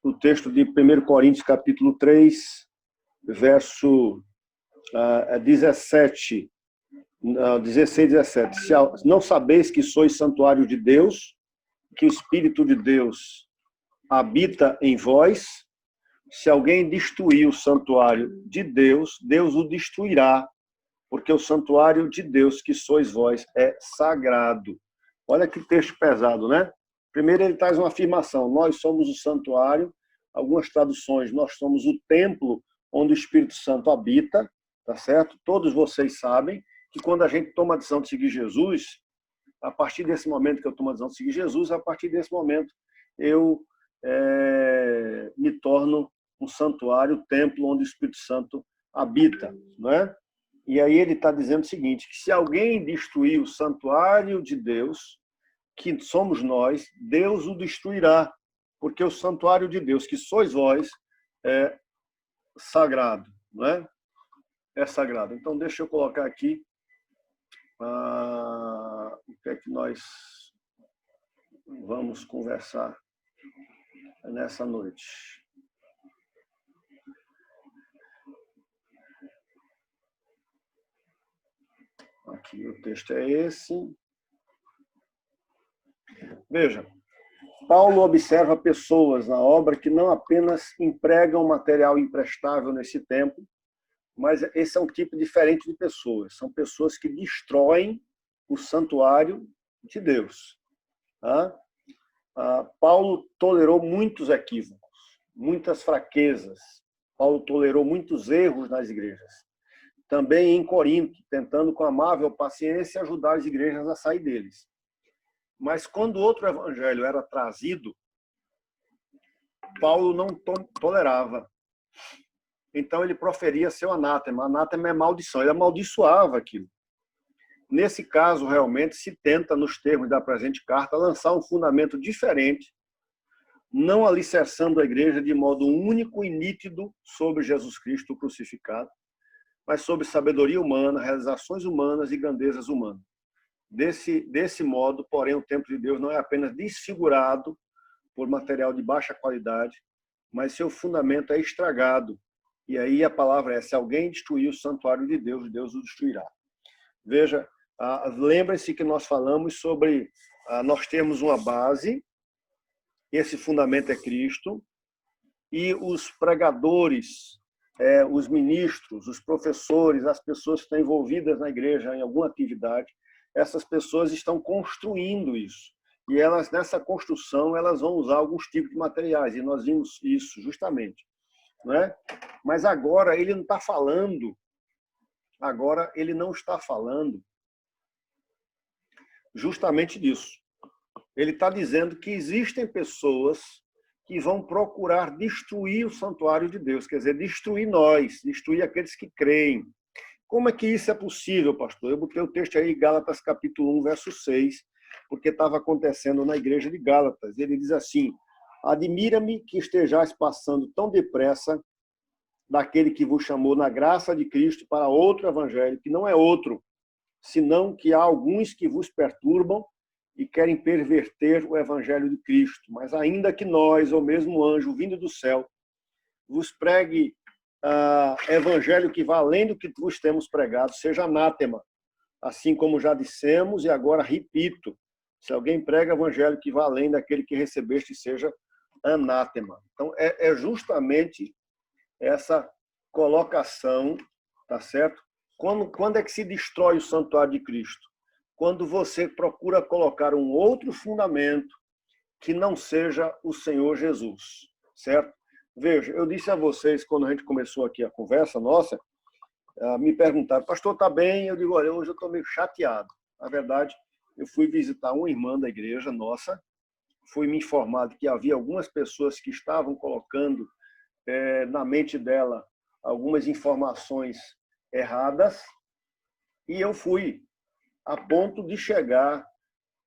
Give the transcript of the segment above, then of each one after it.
O texto de 1 Coríntios, capítulo 3, verso 17, 16, 17. Não sabeis que sois santuário de Deus, que o Espírito de Deus habita em vós? Se alguém destruir o santuário de Deus, Deus o destruirá, porque o santuário de Deus, que sois vós, é sagrado. Olha que texto pesado, né? Primeiro ele traz uma afirmação: nós somos o santuário. Algumas traduções: nós somos o templo onde o Espírito Santo habita, tá certo? Todos vocês sabem que quando a gente toma a decisão de seguir Jesus, a partir desse momento que eu tomo a decisão de seguir Jesus, a partir desse momento eu me torno um santuário, um templo onde o Espírito Santo habita, não é? E aí ele está dizendo o seguinte: que se alguém destruir o santuário de Deus, que somos nós, Deus o destruirá, porque o santuário de Deus, que sois vós, é sagrado, não é? É sagrado. Então, deixa eu colocar aqui o que é que nós vamos conversar nessa noite. Aqui o texto é esse. Veja, Paulo observa pessoas na obra que não apenas empregam material imprestável nesse tempo, mas esse é um tipo diferente de pessoas. São pessoas que destroem o santuário de Deus. Tá? Paulo tolerou muitos equívocos, muitas fraquezas. Paulo tolerou muitos erros nas igrejas. Também em Corinto, tentando com amável paciência ajudar as igrejas a sair deles. Mas quando outro evangelho era trazido, Paulo não tolerava. Então ele proferia seu anátema. Anátema é maldição. Ele amaldiçoava aquilo. Nesse caso, realmente, se tenta, nos termos da presente carta, lançar um fundamento diferente, não alicerçando a igreja de modo único e nítido sobre Jesus Cristo crucificado, mas sobre sabedoria humana, realizações humanas e grandezas humanas. Desse modo, porém, o templo de Deus não é apenas desfigurado por material de baixa qualidade, mas seu fundamento é estragado. E aí a palavra é: se alguém destruir o santuário de Deus, Deus o destruirá. Veja, lembre-se que nós falamos sobre nós temos uma base, esse fundamento é Cristo, e os pregadores, os ministros, os professores, as pessoas que estão envolvidas na igreja em alguma atividade, essas pessoas estão construindo isso. E elas, nessa construção, elas vão usar alguns tipos de materiais, e nós vimos isso justamente. Não é? Mas agora ele não está falando, justamente disso. Ele está dizendo que existem pessoas que vão procurar destruir o santuário de Deus, quer dizer, destruir nós, destruir aqueles que creem. Como é que isso é possível, pastor? Eu botei o texto aí, Gálatas capítulo 1, verso 6, porque estava acontecendo na igreja de Gálatas. Ele diz assim: admira-me que estejais passando tão depressa daquele que vos chamou na graça de Cristo para outro evangelho, que não é outro, senão que há alguns que vos perturbam e querem perverter o evangelho de Cristo. Mas ainda que nós, ou mesmo anjo vindo do céu, vos pregue evangelho que vá além do que vos temos pregado, seja anátema. Assim como já dissemos, e agora repito: se alguém prega evangelho que vá além daquele que recebeste, seja anátema. Então, é justamente essa colocação, tá certo? Quando é que se destrói o santuário de Cristo? Quando você procura colocar um outro fundamento que não seja o Senhor Jesus, certo? Veja, eu disse a vocês, quando a gente começou aqui a conversa nossa, me perguntaram: pastor, está bem? Eu digo: olha, hoje eu estou meio chateado. Na verdade, eu fui visitar uma irmã da igreja nossa, fui me informar de que havia algumas pessoas que estavam colocando na mente dela algumas informações erradas, e eu fui a ponto de chegar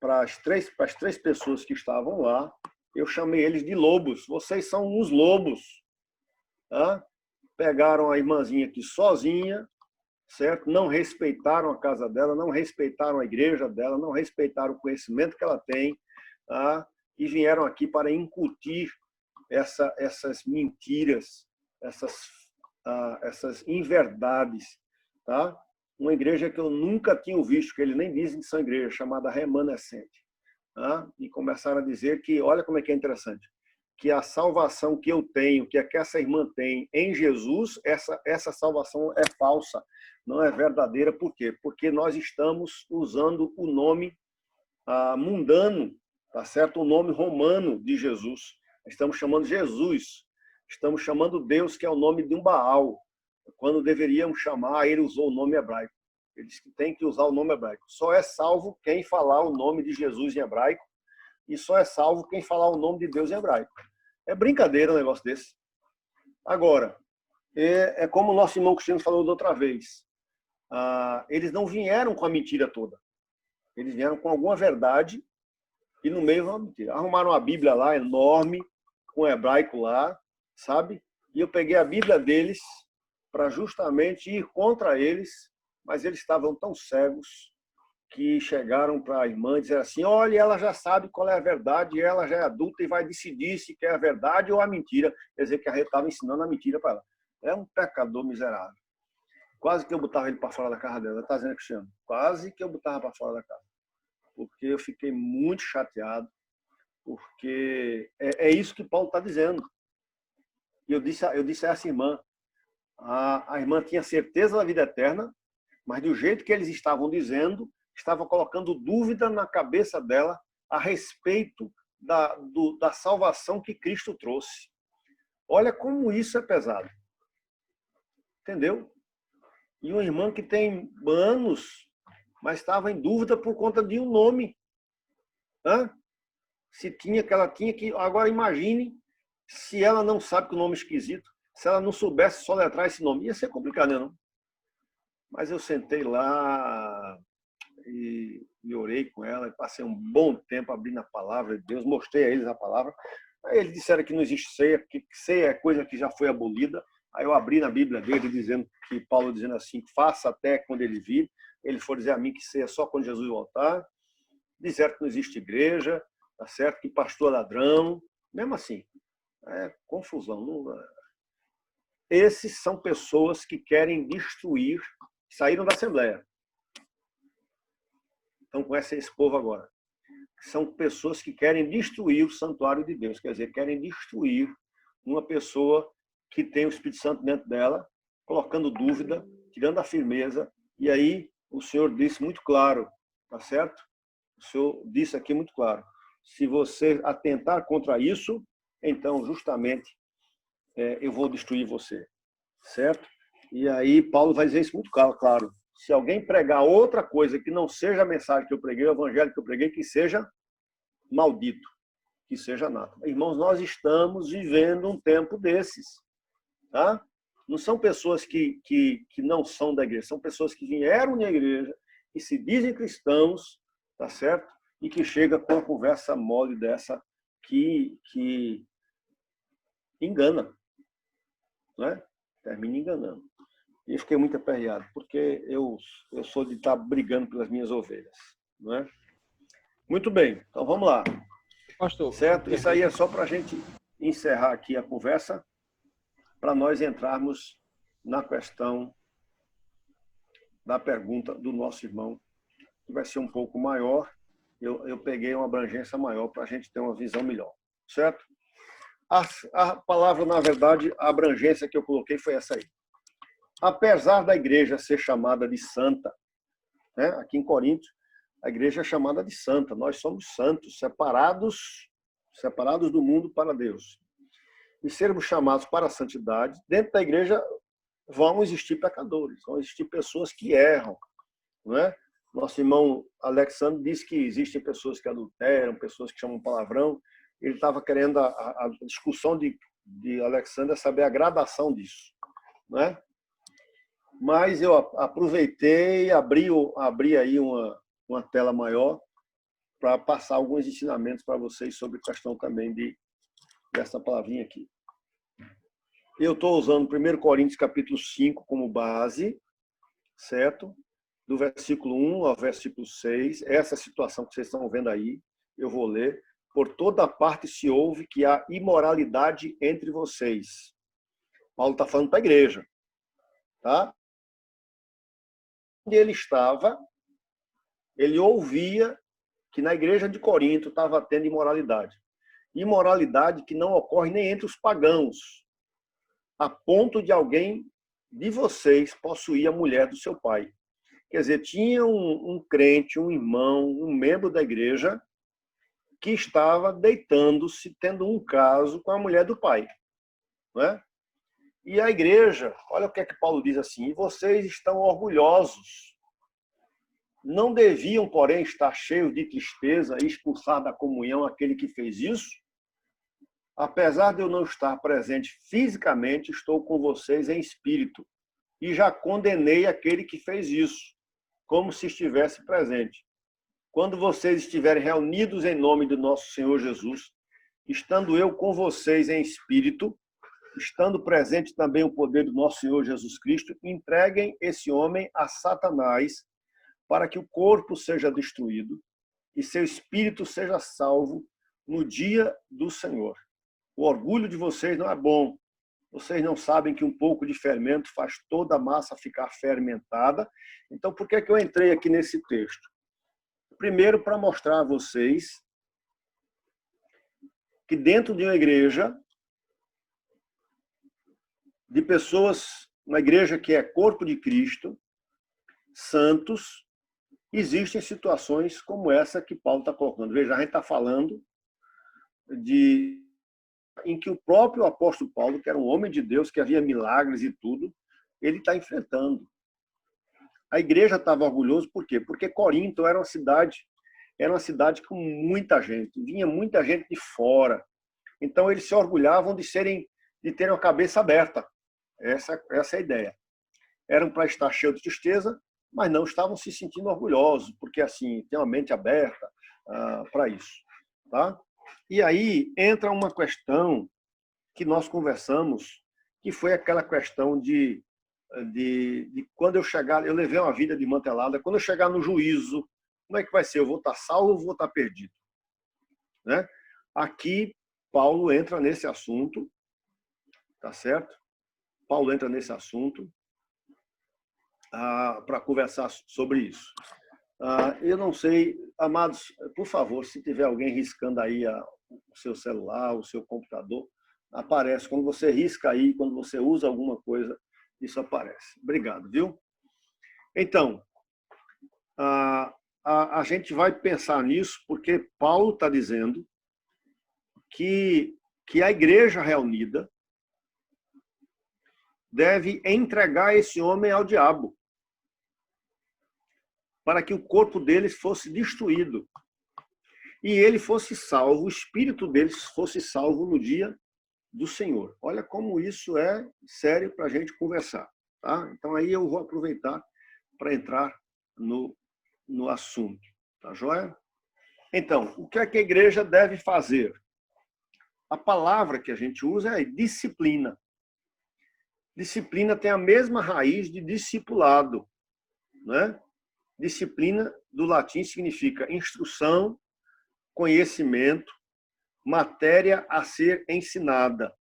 para as três pessoas que estavam lá, eu chamei eles de lobos. Vocês são uns lobos. Tá? Pegaram a irmãzinha aqui sozinha, certo? Não respeitaram a casa dela, não respeitaram a igreja dela, não respeitaram o conhecimento que ela tem, tá? E vieram aqui para incutir essas mentiras, essas inverdades, tá? Uma igreja que eu nunca tinha visto, que eles nem dizem que são igreja, chamada Remanescente. Tá? E começaram a dizer que, olha como é que é interessante, que a salvação que eu tenho, que essa irmã tem em Jesus, essa salvação é falsa, não é verdadeira. Por quê? Porque nós estamos usando o nome mundano, tá certo? O nome romano de Jesus. Estamos chamando Jesus, estamos chamando Deus, que é o nome de um Baal, quando deveríamos chamar, ele usou o nome hebraico. Ele disse que tem que usar o nome hebraico. Só é salvo quem falar o nome de Jesus em hebraico, e só é salvo quem falar o nome de Deus em hebraico. É brincadeira um negócio desse. Agora, é como o nosso irmão Cristiano falou da outra vez. Eles não vieram com a mentira toda. Eles vieram com alguma verdade e no meio uma mentira. Arrumaram uma Bíblia lá, enorme, com hebraico lá, sabe? E eu peguei a Bíblia deles para justamente ir contra eles, mas eles estavam tão cegos que chegaram para a irmã e disseram assim: olha, ela já sabe qual é a verdade, ela já é adulta e vai decidir se quer a verdade ou a mentira. Quer dizer que a gente estava ensinando a mentira para ela. É um pecador miserável. Quase que eu botava ele para fora da casa dela. Está dizendo, Cristiano? Quase que eu botava para fora da casa. Porque eu fiquei muito chateado, porque é isso que Paulo está dizendo. E eu disse a essa irmã, a irmã tinha certeza da vida eterna, mas do jeito que eles estavam dizendo, estava colocando dúvida na cabeça dela a respeito da salvação que Cristo trouxe. Olha como isso é pesado. Entendeu? E uma irmã que tem anos, mas estava em dúvida por conta de um nome. Se tinha que ela tinha que... Agora imagine se ela não sabe que o nome é esquisito, se ela não soubesse soletrar esse nome. Ia ser complicado, né, não? Mas eu sentei lá e orei com ela, e passei um bom tempo abrindo a palavra de Deus, mostrei a eles a palavra. Aí eles disseram que não existe ceia, que ceia é coisa que já foi abolida. Aí eu abri na Bíblia dele, dizendo que Paulo dizendo assim: faça até quando ele vir. Ele for dizer a mim que ceia só quando Jesus voltar. Disseram que não existe igreja, tá certo? Que pastor é ladrão. Mesmo assim, é confusão. Não... Esses são pessoas que querem destruir, saíram da Assembleia. Então, com esse povo agora. São pessoas que querem destruir o santuário de Deus, quer dizer, querem destruir uma pessoa que tem o Espírito Santo dentro dela, colocando dúvida, tirando a firmeza. E aí o Senhor disse muito claro, tá certo? O Senhor disse aqui muito claro: se você atentar contra isso, então justamente eu vou destruir você, certo? E aí Paulo vai dizer isso muito claro. Se alguém pregar outra coisa que não seja a mensagem que eu preguei, o evangelho que eu preguei, que seja maldito, que seja anátema. Irmãos, nós estamos vivendo um tempo desses, tá? Não são pessoas que não são da igreja, são pessoas que vieram na igreja, que se dizem cristãos, tá certo? E que chega com uma conversa mole dessa que engana, né? Termina enganando. E eu fiquei muito aperreado, porque eu sou de estar brigando pelas minhas ovelhas, não é? Muito bem, então vamos lá. Pastor, certo? Isso aí é só para a gente encerrar aqui a conversa, para nós entrarmos na questão da pergunta do nosso irmão, que vai ser um pouco maior. Eu peguei uma abrangência maior para a gente ter uma visão melhor, certo? A palavra, na verdade, a abrangência que eu coloquei foi essa aí. Apesar da igreja ser chamada de santa, né? Aqui em Corinto, a igreja é chamada de santa. Nós somos santos, separados do mundo para Deus. E sermos chamados para a santidade, dentro da igreja vão existir pecadores, vão existir pessoas que erram, não é? Nosso irmão Alexandre disse que existem pessoas que adulteram, pessoas que chamam palavrão. Ele estava querendo a discussão de Alexandre é saber a gradação disso, não é? Mas eu aproveitei e abri aí uma tela maior para passar alguns ensinamentos para vocês sobre a questão também dessa palavrinha aqui. Eu estou usando 1 Coríntios capítulo 5 como base, certo? Do versículo 1 ao versículo 6, essa situação que vocês estão vendo aí, eu vou ler. Por toda parte se ouve que há imoralidade entre vocês. Paulo está falando para a igreja. Tá? Onde ele estava, ele ouvia que na igreja de Corinto estava tendo imoralidade. Imoralidade que não ocorre nem entre os pagãos, a ponto de alguém de vocês possuir a mulher do seu pai. Quer dizer, tinha um crente, um irmão, um membro da igreja que estava deitando-se, tendo um caso com a mulher do pai. Não é? E a igreja, olha o que é que Paulo diz assim: e vocês estão orgulhosos. Não deviam, porém, estar cheios de tristeza e expulsar da comunhão aquele que fez isso? Apesar de eu não estar presente fisicamente, estou com vocês em espírito e já condenei aquele que fez isso, como se estivesse presente. Quando vocês estiverem reunidos em nome do nosso Senhor Jesus, estando eu com vocês em espírito, estando presente também o poder do nosso Senhor Jesus Cristo, entreguem esse homem a Satanás, para que o corpo seja destruído e seu espírito seja salvo no dia do Senhor. O orgulho de vocês não é bom. Vocês não sabem que um pouco de fermento faz toda a massa ficar fermentada. Então, por que é que eu entrei aqui nesse texto? Primeiro, para mostrar a vocês que dentro de uma igreja, de pessoas, uma igreja que é corpo de Cristo, santos, existem situações como essa que Paulo está colocando. Veja, a gente está falando em que o próprio apóstolo Paulo, que era um homem de Deus, que havia milagres e tudo, ele está enfrentando. A igreja estava orgulhosa, por quê? Porque Corinto era uma cidade com muita gente, vinha muita gente de fora. Então eles se orgulhavam de terem a cabeça aberta. Essa é a ideia. Eram para estar cheios de tristeza, mas não estavam se sentindo orgulhosos, porque assim, tem uma mente aberta para isso. Tá? E aí entra uma questão que nós conversamos, que foi aquela questão de quando eu chegar, eu levei uma vida desmantelada, quando eu chegar no juízo, como é que vai ser? Eu vou estar salvo ou vou estar perdido? Né? Aqui, Paulo entra nesse assunto, tá certo? Paulo entra nesse assunto para conversar sobre isso. Eu não sei, amados, por favor, se tiver alguém riscando aí o seu celular, o seu computador, aparece. Quando você risca aí, quando você usa alguma coisa, isso aparece. Obrigado, viu? Então, a gente vai pensar nisso porque Paulo está dizendo que a igreja reunida deve entregar esse homem ao diabo, para que o corpo deles fosse destruído e ele fosse salvo, o espírito deles fosse salvo no dia do Senhor. Olha como isso é sério para a gente conversar. Tá? Então aí eu vou aproveitar para entrar no assunto. Tá joia? Então, o que é que a igreja deve fazer? A palavra que a gente usa é disciplina. Disciplina tem a mesma raiz de discipulado, né? Disciplina, do latim, significa instrução, conhecimento, matéria a ser ensinada.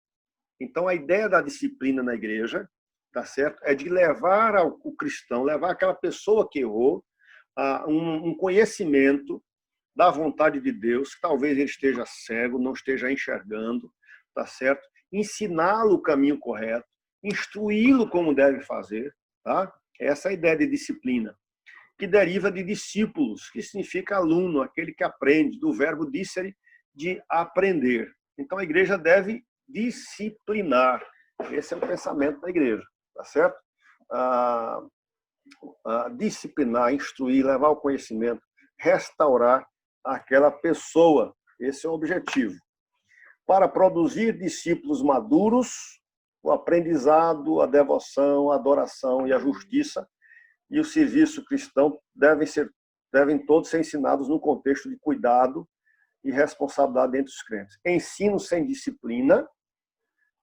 Então, a ideia da disciplina na igreja, tá certo? É de levar o cristão, levar aquela pessoa que errou a um conhecimento da vontade de Deus, que talvez ele esteja cego, não esteja enxergando, tá certo? Ensiná-lo o caminho correto, instruí-lo como deve fazer, tá? Essa é a ideia de disciplina, que deriva de discípulos, que significa aluno, aquele que aprende, do verbo dicere, de aprender. Então a igreja deve disciplinar. Esse é o pensamento da igreja, tá certo? Disciplinar, instruir, levar ao conhecimento, restaurar aquela pessoa. Esse é o objetivo. Para produzir discípulos maduros, o aprendizado, a devoção, a adoração e a justiça e o serviço cristão devem todos ser ensinados no contexto de cuidado e responsabilidade entre os crentes. Ensino sem disciplina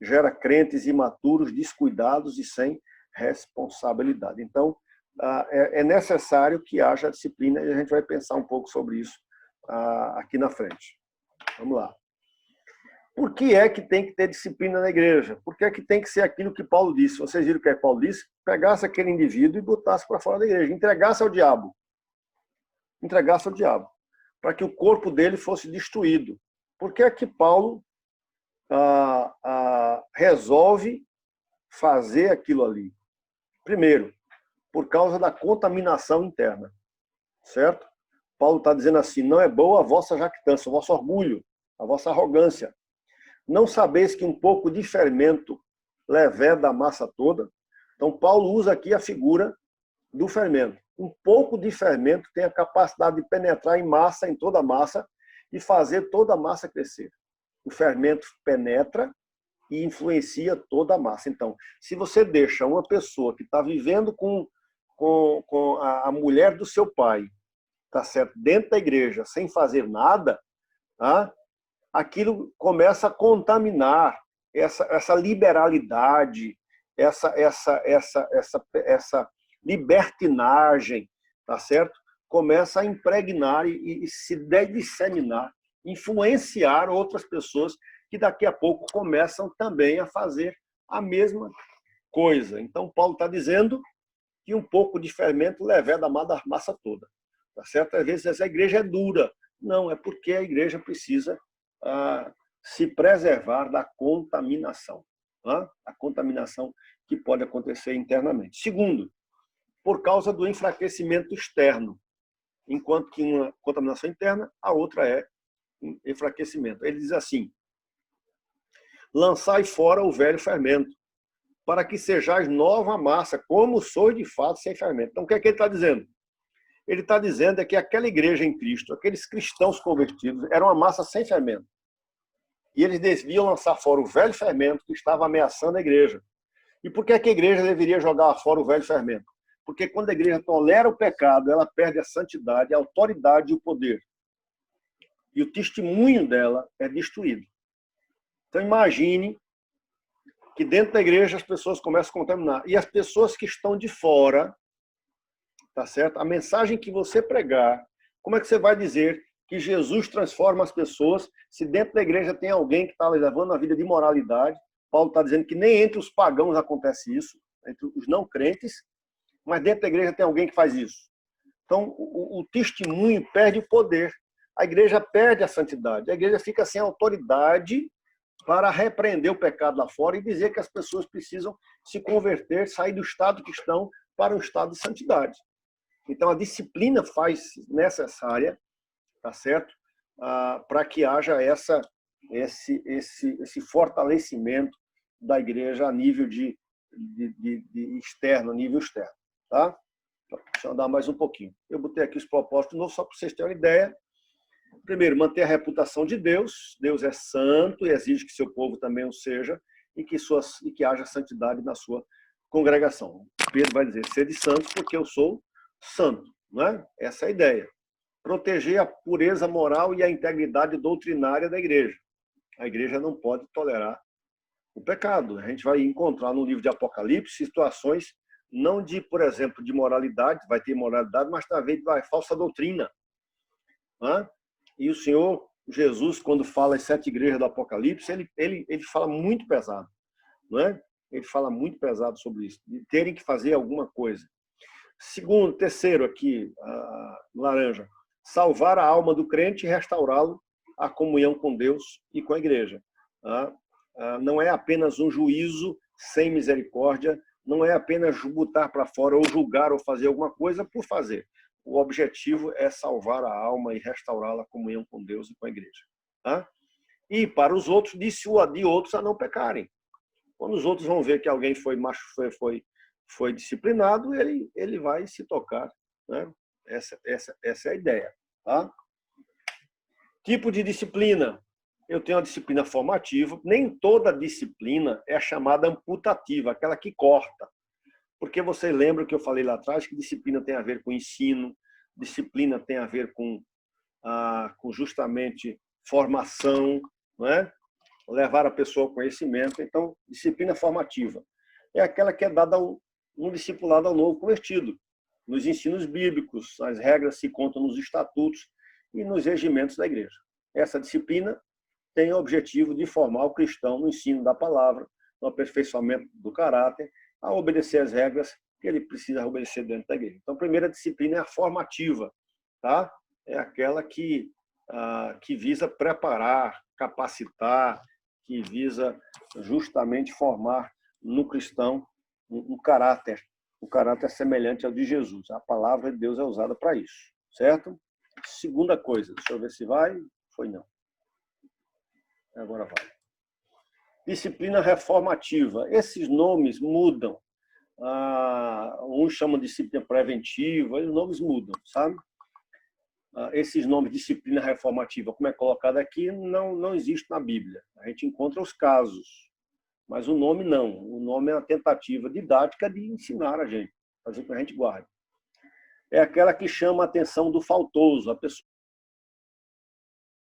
gera crentes imaturos, descuidados e sem responsabilidade. Então, é necessário que haja disciplina e a gente vai pensar um pouco sobre isso aqui na frente. Vamos lá. Por que é que tem que ter disciplina na igreja? Por que é que tem que ser aquilo que Paulo disse? Vocês viram o que Paulo disse? Pegasse aquele indivíduo e botasse para fora da igreja, entregasse ao diabo. Entregasse ao diabo, para que o corpo dele fosse destruído. Por que é que Paulo resolve fazer aquilo ali? Primeiro, por causa da contaminação interna, certo? Paulo está dizendo assim, não é boa a vossa jactância, o vosso orgulho, a vossa arrogância. Não sabeis que um pouco de fermento leveda a massa toda? Então, Paulo usa aqui a figura do fermento. Um pouco de fermento tem a capacidade de penetrar em massa, em toda a massa, e fazer toda a massa crescer. O fermento penetra e influencia toda a massa. Então, se você deixa uma pessoa que está vivendo com a mulher do seu pai, tá certo, dentro da igreja, sem fazer nada, aquilo começa a contaminar essa liberalidade, essa libertinagem, tá certo? Começa a impregnar e se disseminar, influenciar outras pessoas que daqui a pouco começam também a fazer a mesma coisa. Então, Paulo está dizendo que um pouco de fermento leveda a massa toda. Tá certo? Às vezes essa igreja é dura. Não, é porque a igreja precisa se preservar da contaminação. A contaminação que pode acontecer internamente. Segundo, por causa do enfraquecimento externo. Enquanto que uma contaminação interna, a outra é enfraquecimento. Ele diz assim, lançai fora o velho fermento, para que sejais nova massa, como sois de fato sem fermento. Então, o que é que ele está dizendo? Ele está dizendo que aquela igreja em Cristo, aqueles cristãos convertidos, era uma massa sem fermento. E eles deviam lançar fora o velho fermento que estava ameaçando a igreja. E por que a igreja deveria jogar fora o velho fermento? Porque quando a igreja tolera o pecado, ela perde a santidade, a autoridade e o poder. E o testemunho dela é destruído. Então imagine que dentro da igreja as pessoas começam a contaminar. E as pessoas que estão de fora, tá certo? A mensagem que você pregar, como é que você vai dizer que Jesus transforma as pessoas se dentro da igreja tem alguém que está levando a vida de imoralidade? Paulo está dizendo que nem entre os pagãos acontece isso, entre os não crentes, mas dentro da igreja tem alguém que faz isso. Então, o testemunho perde o poder. A igreja perde a santidade. A igreja fica sem autoridade para repreender o pecado lá fora e dizer que as pessoas precisam se converter, sair do estado que estão para um estado de santidade. Então, a disciplina faz necessária, tá certo? Para que haja esse fortalecimento da igreja a nível de externo, a nível externo. Tá? Deixa eu andar mais um pouquinho. Eu botei aqui os propósitos novos, só para vocês terem uma ideia. Primeiro, manter a reputação de Deus. Deus é santo e exige que seu povo também o seja e que haja santidade na sua congregação. Pedro vai dizer, sede santos porque eu sou santo. Não é? Essa é a ideia. Proteger a pureza moral e a integridade doutrinária da igreja. A igreja não pode tolerar o pecado. A gente vai encontrar no livro de Apocalipse situações não de, por exemplo, de moralidade, vai ter moralidade, mas talvez vai falsa doutrina. E o Senhor Jesus, quando fala as 7 igrejas do Apocalipse, ele fala muito pesado. Não é? Ele fala muito pesado sobre isso, de terem que fazer alguma coisa. Segundo, terceiro aqui, laranja, salvar a alma do crente e restaurá-lo à comunhão com Deus e com a igreja. Não é apenas um juízo sem misericórdia, não é apenas botar para fora ou julgar ou fazer alguma coisa por fazer. O objetivo é salvar a alma e restaurá-la à comunhão com Deus e com a igreja. E para os outros, dissuadir outros a não pecarem. Quando os outros vão ver que alguém foi disciplinado, ele vai se tocar. Né? Essa é a ideia. Tá? Tipo de disciplina. Eu tenho a disciplina formativa. Nem toda disciplina é a chamada amputativa, aquela que corta. Porque você lembra que eu falei lá atrás que disciplina tem a ver com ensino, disciplina tem a ver com justamente formação, não é? Levar a pessoa ao conhecimento. Então, disciplina formativa é aquela que é dada no discipulado ao novo convertido. nos ensinos bíblicos. As regras se contam nos estatutos e nos regimentos da igreja. Essa disciplina tem o objetivo de formar o cristão no ensino da palavra, no aperfeiçoamento do caráter, a obedecer às regras que ele precisa obedecer dentro da igreja. Então, a primeira disciplina é a formativa, tá? É aquela que visa preparar, capacitar, que visa justamente formar no cristão um caráter semelhante ao de Jesus. A palavra de Deus é usada para isso, certo? Segunda coisa, deixa eu ver se vai. Foi não. Agora vai. Disciplina reformativa. Esses nomes mudam. Uns chamam de disciplina preventiva, os nomes mudam, sabe? Esses nomes, disciplina reformativa, como é colocado aqui, não existe na Bíblia. A gente encontra os casos, mas o nome não. O nome é uma tentativa didática de ensinar a gente, fazer com que a gente guarde. É aquela que chama a atenção do faltoso, a pessoa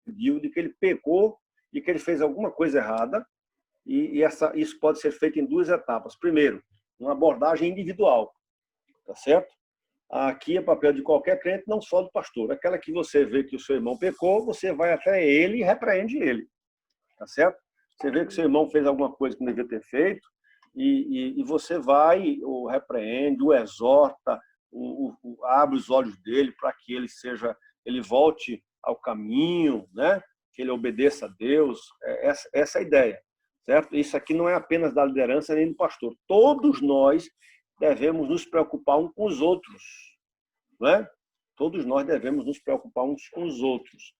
de que ele pecou, de que ele fez alguma coisa errada, e isso pode ser feito em duas etapas. Primeiro, uma abordagem individual, tá certo? Aqui é papel de qualquer crente, não só do pastor. Aquela que você vê que o seu irmão pecou, você vai até ele e repreende ele, tá certo? Você vê que o seu irmão fez alguma coisa que não devia ter feito, e você vai, o repreende, o exorta, abre os olhos dele para que ele volte ao caminho, né? Que ele obedeça a Deus. Essa é a ideia, certo? Isso aqui não é apenas da liderança nem do pastor. Todos nós devemos nos preocupar uns com os outros, não é? Todos nós devemos nos preocupar uns com os outros.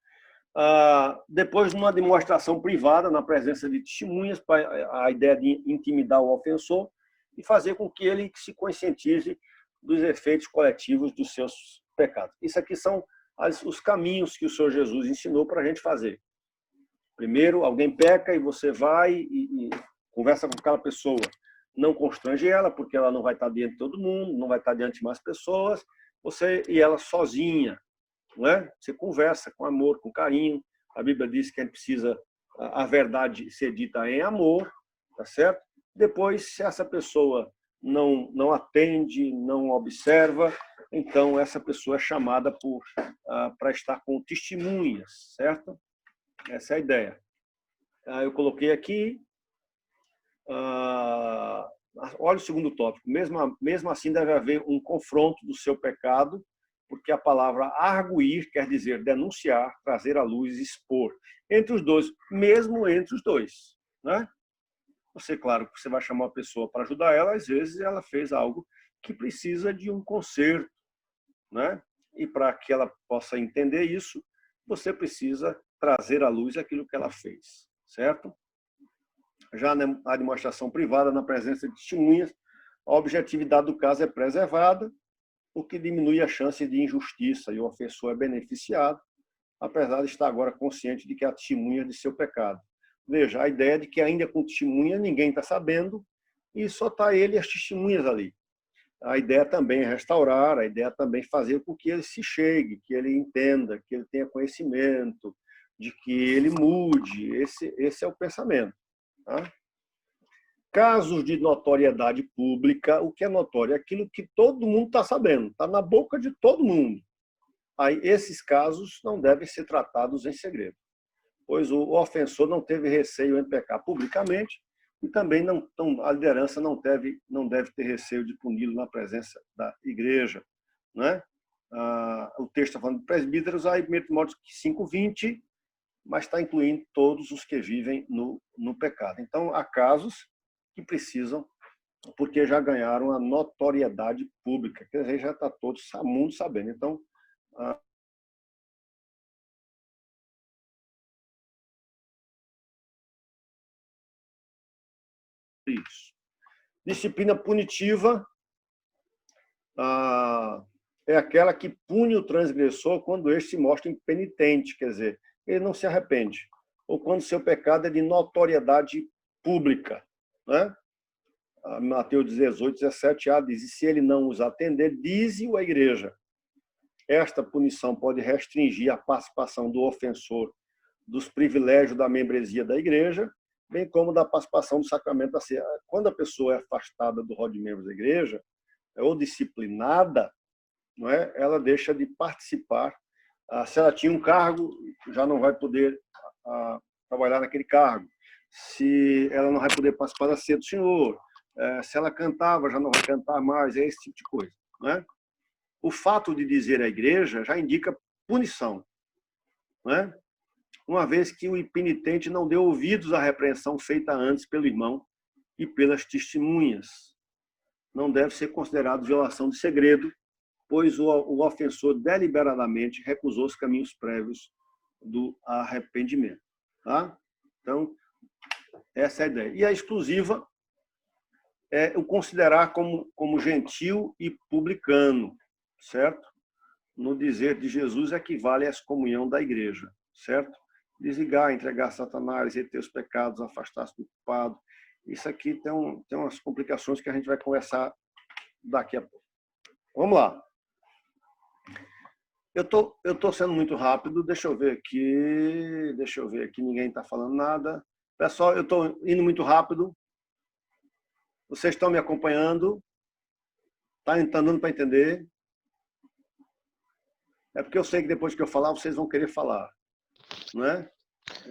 Depois, numa demonstração privada, na presença de testemunhas, a ideia de intimidar o ofensor e fazer com que ele se conscientize dos efeitos coletivos dos seus pecados. Isso aqui são os caminhos que o Senhor Jesus ensinou para a gente fazer. Primeiro, alguém peca e você vai e conversa com aquela pessoa. Não constrange ela, porque ela não vai estar diante de todo mundo, não vai estar diante de mais pessoas, você e ela sozinha, não é? Você conversa com amor, com carinho. A Bíblia diz que a gente precisa a verdade ser dita em amor, tá certo? Depois, se essa pessoa não atende, não observa, então essa pessoa é chamada para estar com testemunhas, certo? Essa é a ideia. Eu coloquei aqui. Olha o segundo tópico. Mesmo assim, deve haver um confronto do seu pecado, porque a palavra arguir quer dizer denunciar, trazer à luz, expor. Entre os dois, mesmo entre os dois, né? Claro, você vai chamar uma pessoa para ajudar ela, às vezes ela fez algo que precisa de um conserto, né? E para que ela possa entender isso, você precisa trazer à luz aquilo que ela fez, certo? Já na demonstração privada, na presença de testemunhas, a objetividade do caso é preservada, o que diminui a chance de injustiça e o ofensor é beneficiado, apesar de estar agora consciente de que há testemunha de seu pecado. Veja, a ideia de que ainda com testemunha ninguém está sabendo e só está ele e as testemunhas ali. A ideia também é restaurar, a ideia também é fazer com que ele se chegue, que ele entenda, que ele tenha conhecimento, de que ele mude. Esse é o pensamento. Tá? Casos de notoriedade pública, o que é notório? É aquilo que todo mundo está sabendo, está na boca de todo mundo. Aí, esses casos não devem ser tratados em segredo, pois o ofensor não teve receio em pecar publicamente e também a liderança não deve ter receio de puni-lo na presença da igreja. Né? O texto está falando de presbíteros, aí 1 Timóteo 5:20, mas está incluindo todos os que vivem no pecado. Então, há casos que precisam, porque já ganharam a notoriedade pública, quer dizer, já está todo mundo sabendo. Então, isso. Disciplina punitiva é aquela que pune o transgressor quando este se mostra impenitente, quer dizer, ele não se arrepende, ou quando seu pecado é de notoriedade pública. Né? Mateus 18:17a diz, e se ele não os atender, dize-o à igreja. Esta punição pode restringir a participação do ofensor dos privilégios da membresia da igreja, bem como da participação do sacramento da ceia. Quando a pessoa é afastada do rol de membros da igreja, ou disciplinada, não é? Ela deixa de participar. Se ela tinha um cargo, já não vai poder trabalhar naquele cargo. Se ela não vai poder participar da ceia do Senhor. Se ela cantava, já não vai cantar mais. É esse tipo de coisa, não é? O fato de dizer a igreja já indica punição, não é? Uma vez que o impenitente não deu ouvidos à repreensão feita antes pelo irmão e pelas testemunhas. Não deve ser considerado violação de segredo, pois o ofensor deliberadamente recusou os caminhos prévios do arrependimento. Tá? Então, essa é a ideia. E a exclusiva é o considerar como gentil e publicano, certo? No dizer de Jesus, equivale à excomunhão da igreja, certo? Desligar, entregar a Satanás, reter os pecados, afastar-se do culpado. Isso aqui tem umas complicações que a gente vai conversar daqui a pouco. Vamos lá. Eu tô sendo muito rápido, deixa eu ver aqui, ninguém está falando nada. Pessoal, eu estou indo muito rápido. Vocês estão me acompanhando? Tá dando para entender? É porque eu sei que depois que eu falar, vocês vão querer falar, não é?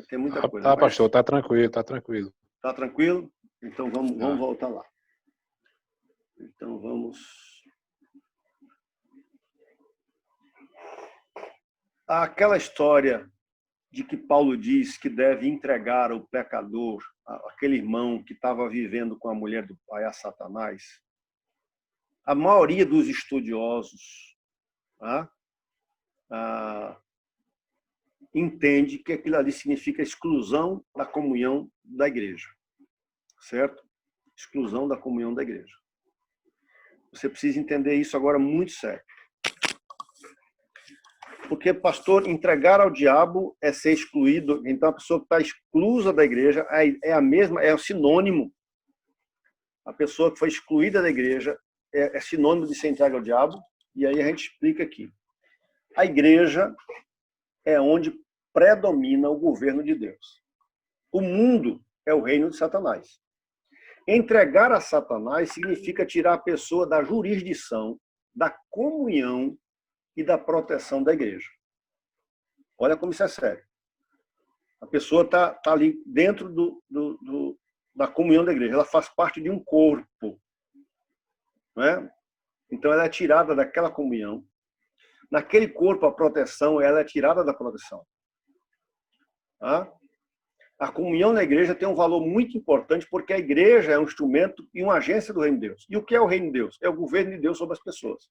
Tem muita coisa. Tá, pastor, tá tranquilo, tá tranquilo. Tá tranquilo? Então vamos voltar lá. Então vamos... Aquela história de que Paulo diz que deve entregar o pecador, aquele irmão que estava vivendo com a mulher do pai, a Satanás, a maioria dos estudiosos entende que aquilo ali significa exclusão da comunhão da igreja, certo? Exclusão da comunhão da igreja. Você precisa entender isso agora muito sério. Porque, pastor, entregar ao diabo é ser excluído. Então, a pessoa que está exclusa da igreja é o sinônimo. A pessoa que foi excluída da igreja é sinônimo de ser entregue ao diabo. E aí a gente explica aqui. A igreja é onde predomina o governo de Deus. O mundo é o reino de Satanás. Entregar a Satanás significa tirar a pessoa da jurisdição, da comunhão e da proteção da igreja. Olha como isso é sério. A pessoa está ali dentro da comunhão da igreja. Ela faz parte de um corpo. Não é? Então, ela é tirada daquela comunhão. Naquele corpo, a proteção, ela é tirada da proteção. Tá? A comunhão na igreja tem um valor muito importante porque a igreja é um instrumento e uma agência do reino de Deus. E o que é o reino de Deus? É o governo de Deus sobre as pessoas.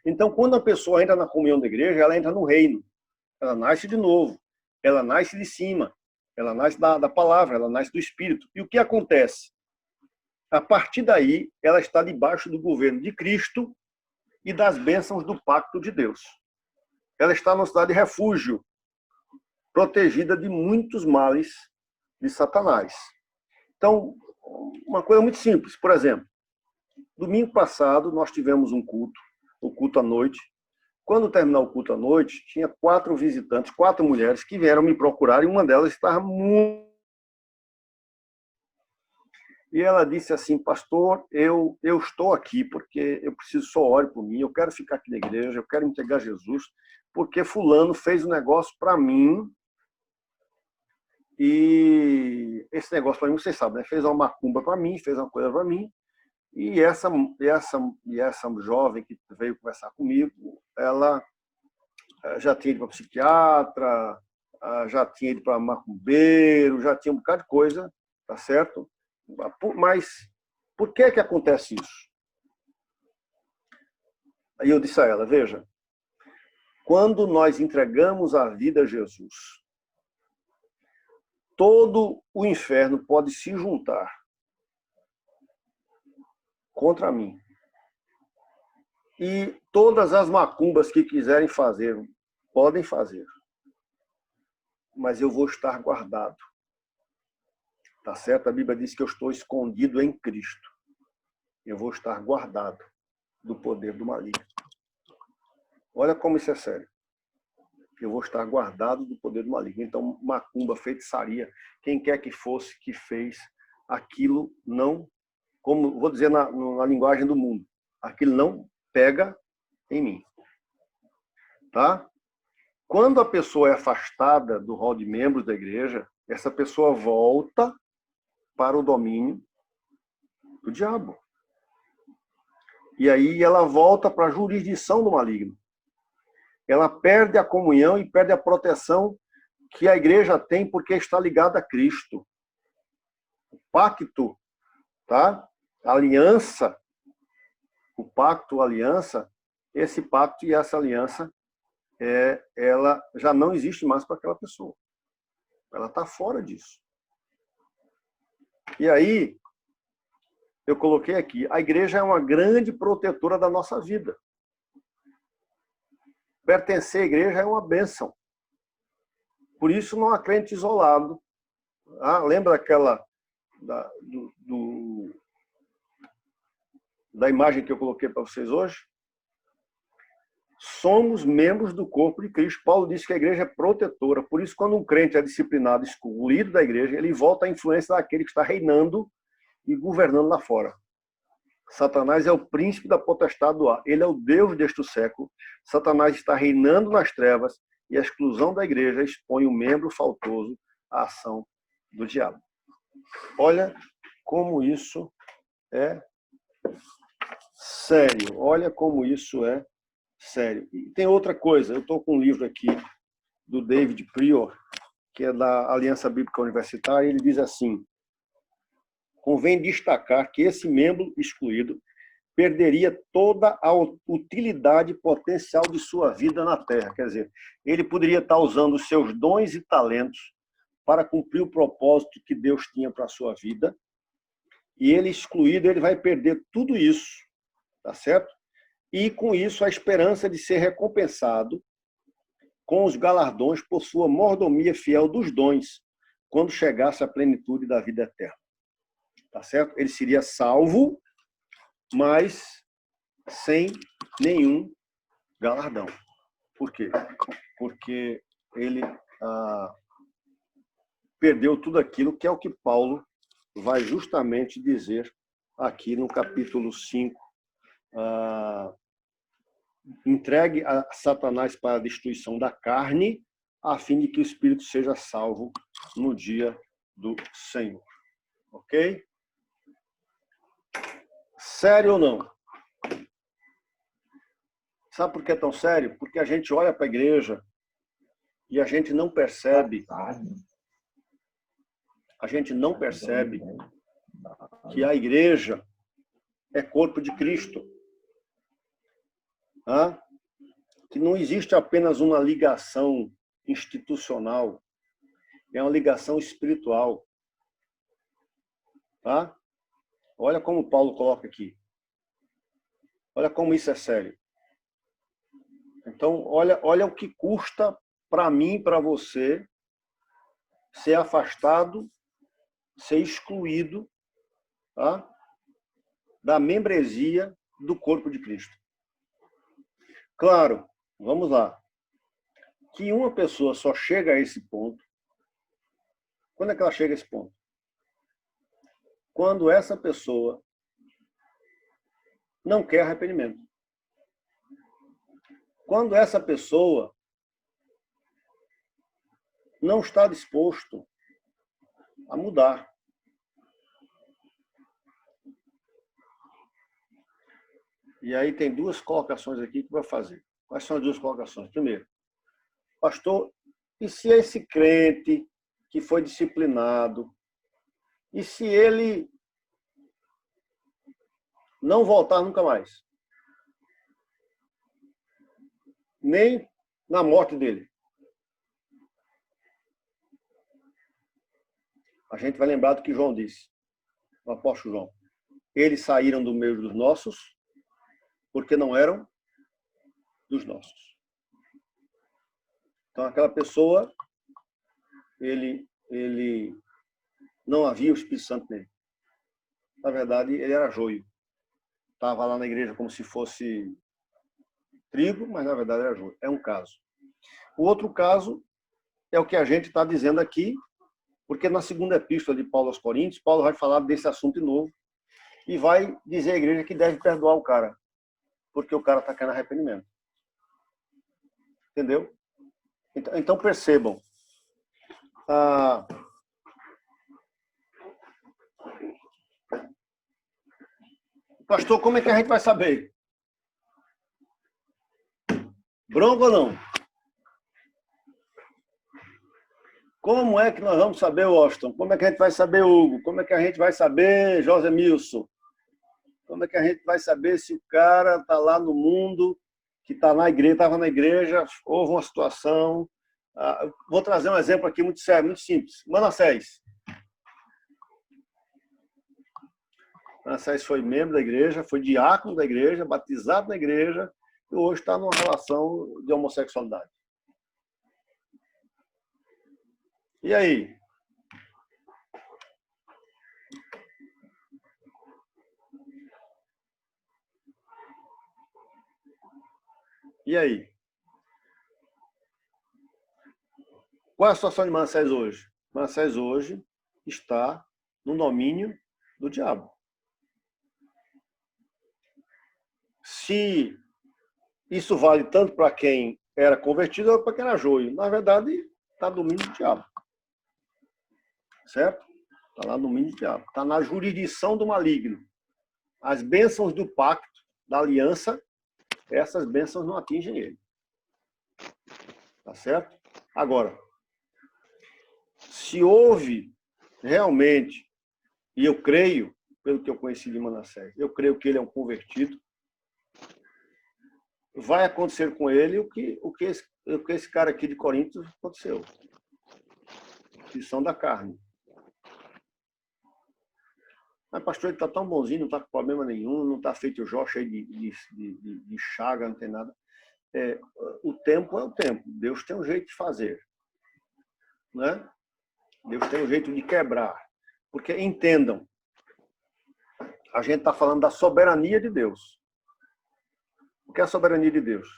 Então, quando a pessoa entra na comunhão da igreja, ela entra no reino. Ela nasce de novo. Ela nasce de cima. Ela nasce da palavra, ela nasce do Espírito. E o que acontece? A partir daí, ela está debaixo do governo de Cristo e das bênçãos do pacto de Deus. Ela está numa cidade de refúgio, protegida de muitos males de Satanás. Então, uma coisa muito simples. Por exemplo, domingo passado, nós tivemos um culto, o culto à noite. Quando terminar o culto à noite, tinha 4 visitantes, 4 mulheres que vieram me procurar e uma delas estava muito... E ela disse assim, pastor, eu estou aqui porque eu preciso só ore por mim, eu quero ficar aqui na igreja, eu quero entregar Jesus, porque fulano fez um negócio para mim e esse negócio para mim, vocês sabem, né? Fez uma macumba para mim, fez uma coisa para mim. E essa jovem que veio conversar comigo, ela já tinha ido para psiquiatra, já tinha ido para macumbeiro, já tinha um bocado de coisa, tá certo? Mas por que acontece isso? Aí eu disse a ela, veja, quando nós entregamos a vida a Jesus, todo o inferno pode se juntar contra mim. E todas as macumbas que quiserem fazer, podem fazer. Mas eu vou estar guardado. Tá certo? A Bíblia diz que eu estou escondido em Cristo. Eu vou estar guardado do poder do maligno. Olha como isso é sério. Eu vou estar guardado do poder do maligno. Então, macumba, feitiçaria, quem quer que fosse que fez aquilo não, como vou dizer na linguagem do mundo, aquilo não pega em mim. tá? Quando a pessoa é afastada do rol de membros da igreja, essa pessoa volta para o domínio do diabo. E aí ela volta para a jurisdição do maligno. Ela perde a comunhão e perde a proteção que a igreja tem porque está ligada a Cristo. O pacto, tá? A aliança, o pacto, a aliança, esse pacto e essa aliança, ela já não existe mais para aquela pessoa. Ela está fora disso. E aí, eu coloquei aqui, a igreja é uma grande protetora da nossa vida. Pertencer à igreja é uma bênção. Por isso, não há crente isolado. Lembra aquela da imagem que eu coloquei para vocês hoje? Somos membros do corpo de Cristo. Paulo disse que a igreja é protetora. Por isso, quando um crente é disciplinado, excluído da igreja, ele volta à influência daquele que está reinando e governando lá fora. Satanás é o príncipe da potestade do ar. Ele é o Deus deste século. Satanás está reinando nas trevas e a exclusão da igreja expõe o membro faltoso à ação do diabo. Olha como isso é sério. Olha como isso é sério. E tem outra coisa. Eu estou com um livro aqui do David Prior, que é da Aliança Bíblica Universitária. Ele diz assim: convém destacar que esse membro excluído perderia toda a utilidade potencial de sua vida na Terra. Quer dizer, ele poderia estar usando os seus dons e talentos para cumprir o propósito que Deus tinha para a sua vida, e ele excluído, ele vai perder tudo isso, tá certo? E com isso a esperança de ser recompensado com os galardões por sua mordomia fiel dos dons, quando chegasse à plenitude da vida eterna. Tá certo? Ele seria salvo, mas sem nenhum galardão. Por quê? Porque ele perdeu tudo aquilo que é o que Paulo vai justamente dizer aqui no capítulo 5. Entregue a Satanás para a destruição da carne, a fim de que o espírito seja salvo no dia do Senhor. Ok? Sério ou não? Sabe por que é tão sério? Porque a gente olha para a igreja e a gente não percebe que a igreja é corpo de Cristo. Que não existe apenas uma ligação institucional, é uma ligação espiritual. Tá? Olha como Paulo coloca aqui. Olha como isso é sério. Então, olha o que custa para mim, para você, ser afastado, ser excluído, tá? Da membresia do corpo de Cristo. Claro, vamos lá. Que uma pessoa só chega a esse ponto. Quando é que ela chega a esse ponto? Quando essa pessoa não quer arrependimento. Quando essa pessoa não está disposto a mudar. E aí tem duas colocações aqui que eu vou fazer. Quais são as duas colocações? Primeiro, pastor, e se esse crente que foi disciplinado, e se ele não voltar nunca mais? Nem na morte dele. A gente vai lembrar do que João disse, o apóstolo João. Eles saíram do meio dos nossos, porque não eram dos nossos. Então, aquela pessoa, ele não havia o Espírito Santo nele. Na verdade, ele era joio. Estava lá na igreja como se fosse trigo, mas na verdade era joio. É um caso. O outro caso é o que a gente está dizendo aqui, porque na segunda epístola de Paulo aos Coríntios, Paulo vai falar desse assunto de novo e vai dizer à igreja que deve perdoar o cara, porque o cara está querendo arrependimento. Entendeu? Então percebam. Pastor, como é que a gente vai saber? Bronco ou não? Como é que nós vamos saber, Washington? Como é que a gente vai saber, Hugo? Como é que a gente vai saber, José Milson? Como é que a gente vai saber se o cara está lá no mundo, que está na igreja, estava na igreja, houve uma situação. Vou trazer um exemplo aqui muito sério, muito simples. Manassés. Manassés foi membro da igreja, foi diácono da igreja, batizado na igreja, e hoje está numa relação de homossexualidade. E aí? E aí? Qual é a situação de Manassés hoje? Manassés hoje está no domínio do diabo. Se isso vale tanto para quem era convertido ou para quem era joio, na verdade, está no domínio do diabo. Certo? Está lá no domínio do diabo. Está na jurisdição do maligno. As bênçãos do pacto, da aliança, essas bênçãos não atingem ele. Tá certo? Agora, se houve realmente, e eu creio, pelo que eu conheci de Manassés, eu creio que ele é um convertido, vai acontecer com ele o que esse cara aqui de Corinto aconteceu. Lição da carne. Mas, pastor, ele está tão bonzinho, não está com problema nenhum, não está feito o Jó cheio de chaga, não tem nada. O tempo é o tempo. Deus tem um jeito de fazer. Né? Deus tem um jeito de quebrar. Porque, entendam, a gente está falando da soberania de Deus. O que é a soberania de Deus?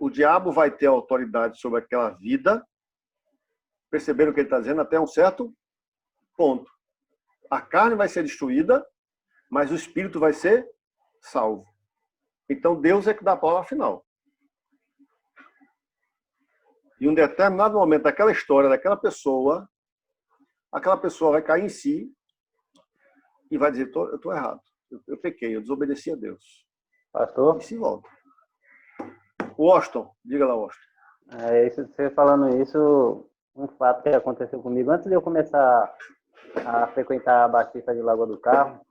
O diabo vai ter autoridade sobre aquela vida, perceberam o que ele está dizendo, até um certo ponto. A carne vai ser destruída, mas o espírito vai ser salvo. Então, Deus é que dá a palavra final. Em um determinado momento daquela história, daquela pessoa, aquela pessoa vai cair em si e vai dizer, eu estou errado, eu pequei, eu desobedeci a Deus. Pastor? E se volta. Washington, diga lá, Washington. Você falando isso, um fato que aconteceu comigo, antes de eu começar a frequentar a Batista de Lagoa do Carro,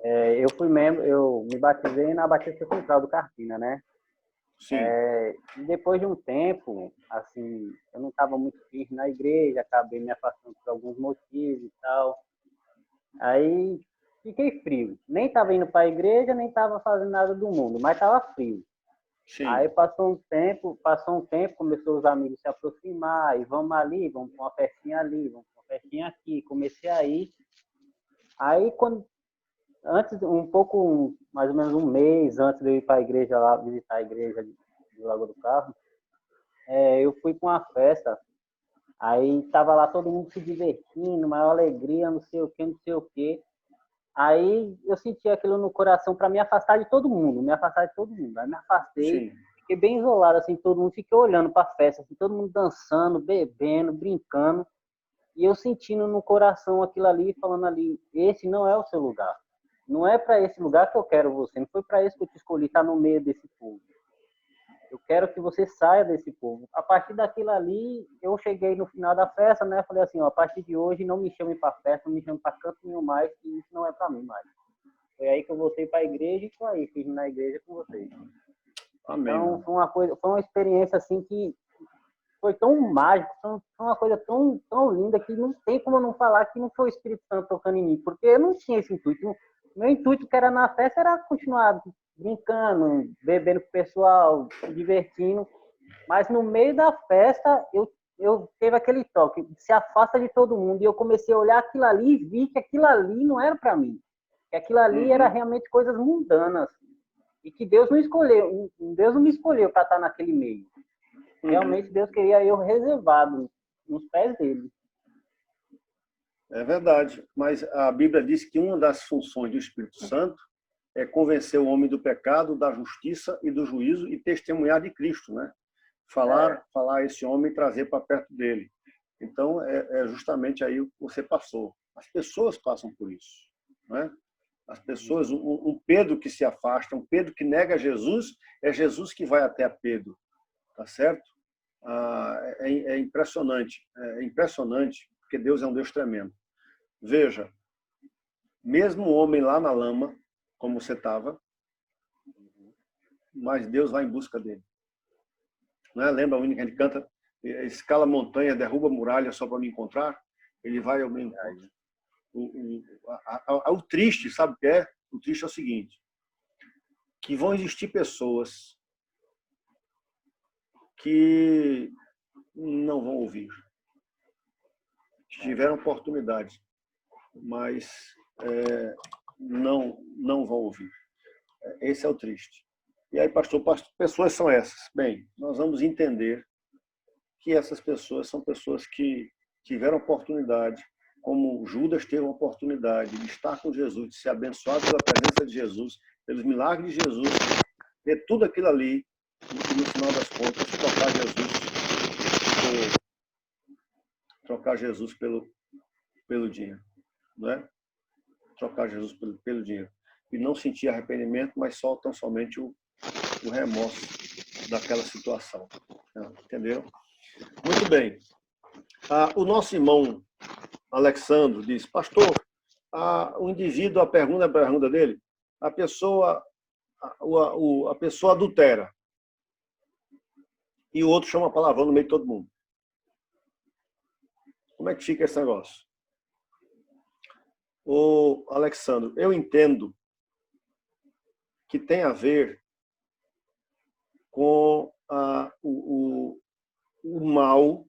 eu fui membro, eu me batizei na Batista Central do Carpina, né? Sim. Depois de um tempo, assim, eu não estava muito firme na igreja, acabei me afastando por alguns motivos e tal. Aí fiquei frio. Nem estava indo para a igreja, nem estava fazendo nada do mundo, mas estava frio. Sim. Aí passou um tempo, começou os amigos se aproximar, e vamos ali, vamos para uma festinha ali, vamos para uma festinha aqui. Comecei a ir. Aí, mais ou menos um mês antes de eu ir para a igreja lá, visitar a igreja de Lagoa do Carro, eu fui para uma festa. Aí tava lá todo mundo se divertindo, maior alegria, não sei o que, não sei o que. Aí eu senti aquilo no coração para me afastar de todo mundo, Aí me afastei, sim. Fiquei bem isolado, assim, todo mundo, fiquei olhando para a festa, assim, todo mundo dançando, bebendo, brincando. E eu sentindo no coração aquilo ali, falando ali, esse não é o seu lugar. Não é para esse lugar que eu quero você, não foi para esse que eu te escolhi, estar no meio desse povo. Eu quero que você saia desse povo. A partir daquilo ali, eu cheguei no final da festa, né? Falei assim, a partir de hoje não me chame para festa, não me chame para canto nenhum mais, que isso não é para mim mais. Foi aí que eu voltei para a igreja e estou aí, firme na igreja com vocês. Amém. Então, foi uma experiência assim que foi tão mágica, foi uma coisa tão, tão linda que não tem como eu não falar que não foi o Espírito Santo tocando em mim, porque eu não tinha esse intuito. Meu intuito que era na festa era continuar brincando, bebendo com o pessoal, se divertindo. Mas no meio da festa, eu teve aquele toque, se afasta de todo mundo. E eu comecei a olhar aquilo ali e vi que aquilo ali não era para mim. Que aquilo ali era realmente coisas mundanas. E que Deus não escolheu, Deus não me escolheu para estar naquele meio. Realmente Deus queria eu reservado nos pés dele. É verdade, mas a Bíblia diz que uma das funções do Espírito Santo é convencer o homem do pecado, da justiça e do juízo e testemunhar de Cristo, né? falar a esse homem e trazer para perto dele. Então, é justamente aí o que você passou. As pessoas passam por isso, né? As pessoas, um Pedro que se afasta, um Pedro que nega Jesus, é Jesus que vai até a Pedro, tá certo? É impressionante, porque Deus é um Deus tremendo. Veja, mesmo o homem lá na lama, como você estava, mas Deus vai em busca dele. Não é? Lembra o hino que a gente canta? Escala montanha, derruba muralha só para me encontrar? Ele vai ao meu encontro. O triste, sabe o que é? O triste é o seguinte, que vão existir pessoas que não vão ouvir. Tiveram oportunidade, mas não vão ouvir. Esse é o triste. E aí, pastor, pessoas são essas? Bem, nós vamos entender que essas pessoas são pessoas que tiveram oportunidade, como Judas teve uma oportunidade de estar com Jesus, de ser abençoado pela presença de Jesus, pelos milagres de Jesus, ter tudo aquilo ali, e no final das contas, trocar Jesus pelo dinheiro, não é? Trocar Jesus pelo dinheiro. E não sentir arrependimento, mas só tão somente o remorso daquela situação. Entendeu? Muito bem. O nosso irmão Alexandro diz, pastor, o indivíduo, a pergunta dele, a pessoa adultera e o outro chama palavrão no meio de todo mundo. Como é que fica esse negócio? Ô, Alexandro, eu entendo que tem a ver com o mal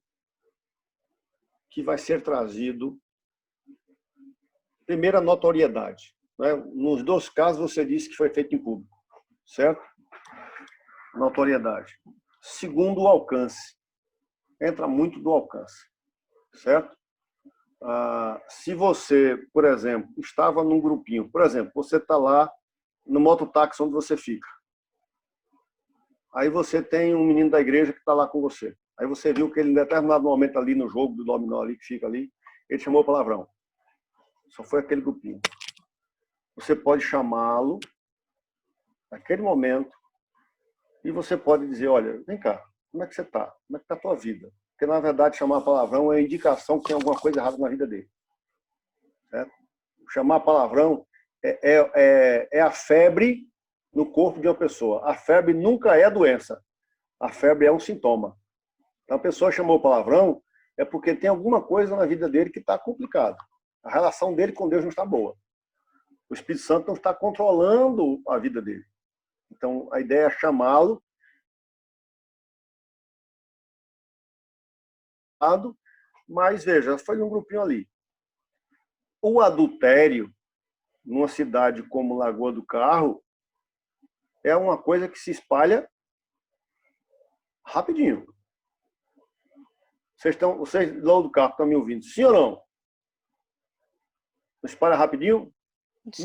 que vai ser trazido. Primeiro, a notoriedade, né? Nos dois casos, você disse que foi feito em público, certo? Notoriedade. Segundo, o alcance. Entra muito do alcance, certo? Se você, por exemplo, estava num grupinho, por exemplo, você está lá no mototáxi onde você fica. Aí você tem um menino da igreja que está lá com você. Aí você viu que ele, em determinado momento ali no jogo do dominó ali, que fica ali, ele chamou palavrão. Só foi aquele grupinho. Você pode chamá-lo naquele momento e você pode dizer, olha, vem cá, como é que você está? Como é que está a tua vida? Porque, na verdade, chamar palavrão é indicação que tem alguma coisa errada na vida dele. Certo? Chamar palavrão é a febre no corpo de uma pessoa. A febre nunca é a doença. A febre é um sintoma. Então, a pessoa chamou palavrão é porque tem alguma coisa na vida dele que está complicada. A relação dele com Deus não está boa. O Espírito Santo não está controlando a vida dele. Então, a ideia é chamá-lo, mas veja, foi num grupinho ali. O adultério, numa cidade como Lagoa do Carro, é uma coisa que se espalha rapidinho. Vocês lá do carro estão me ouvindo, sim ou não? Não espalha rapidinho? Sim.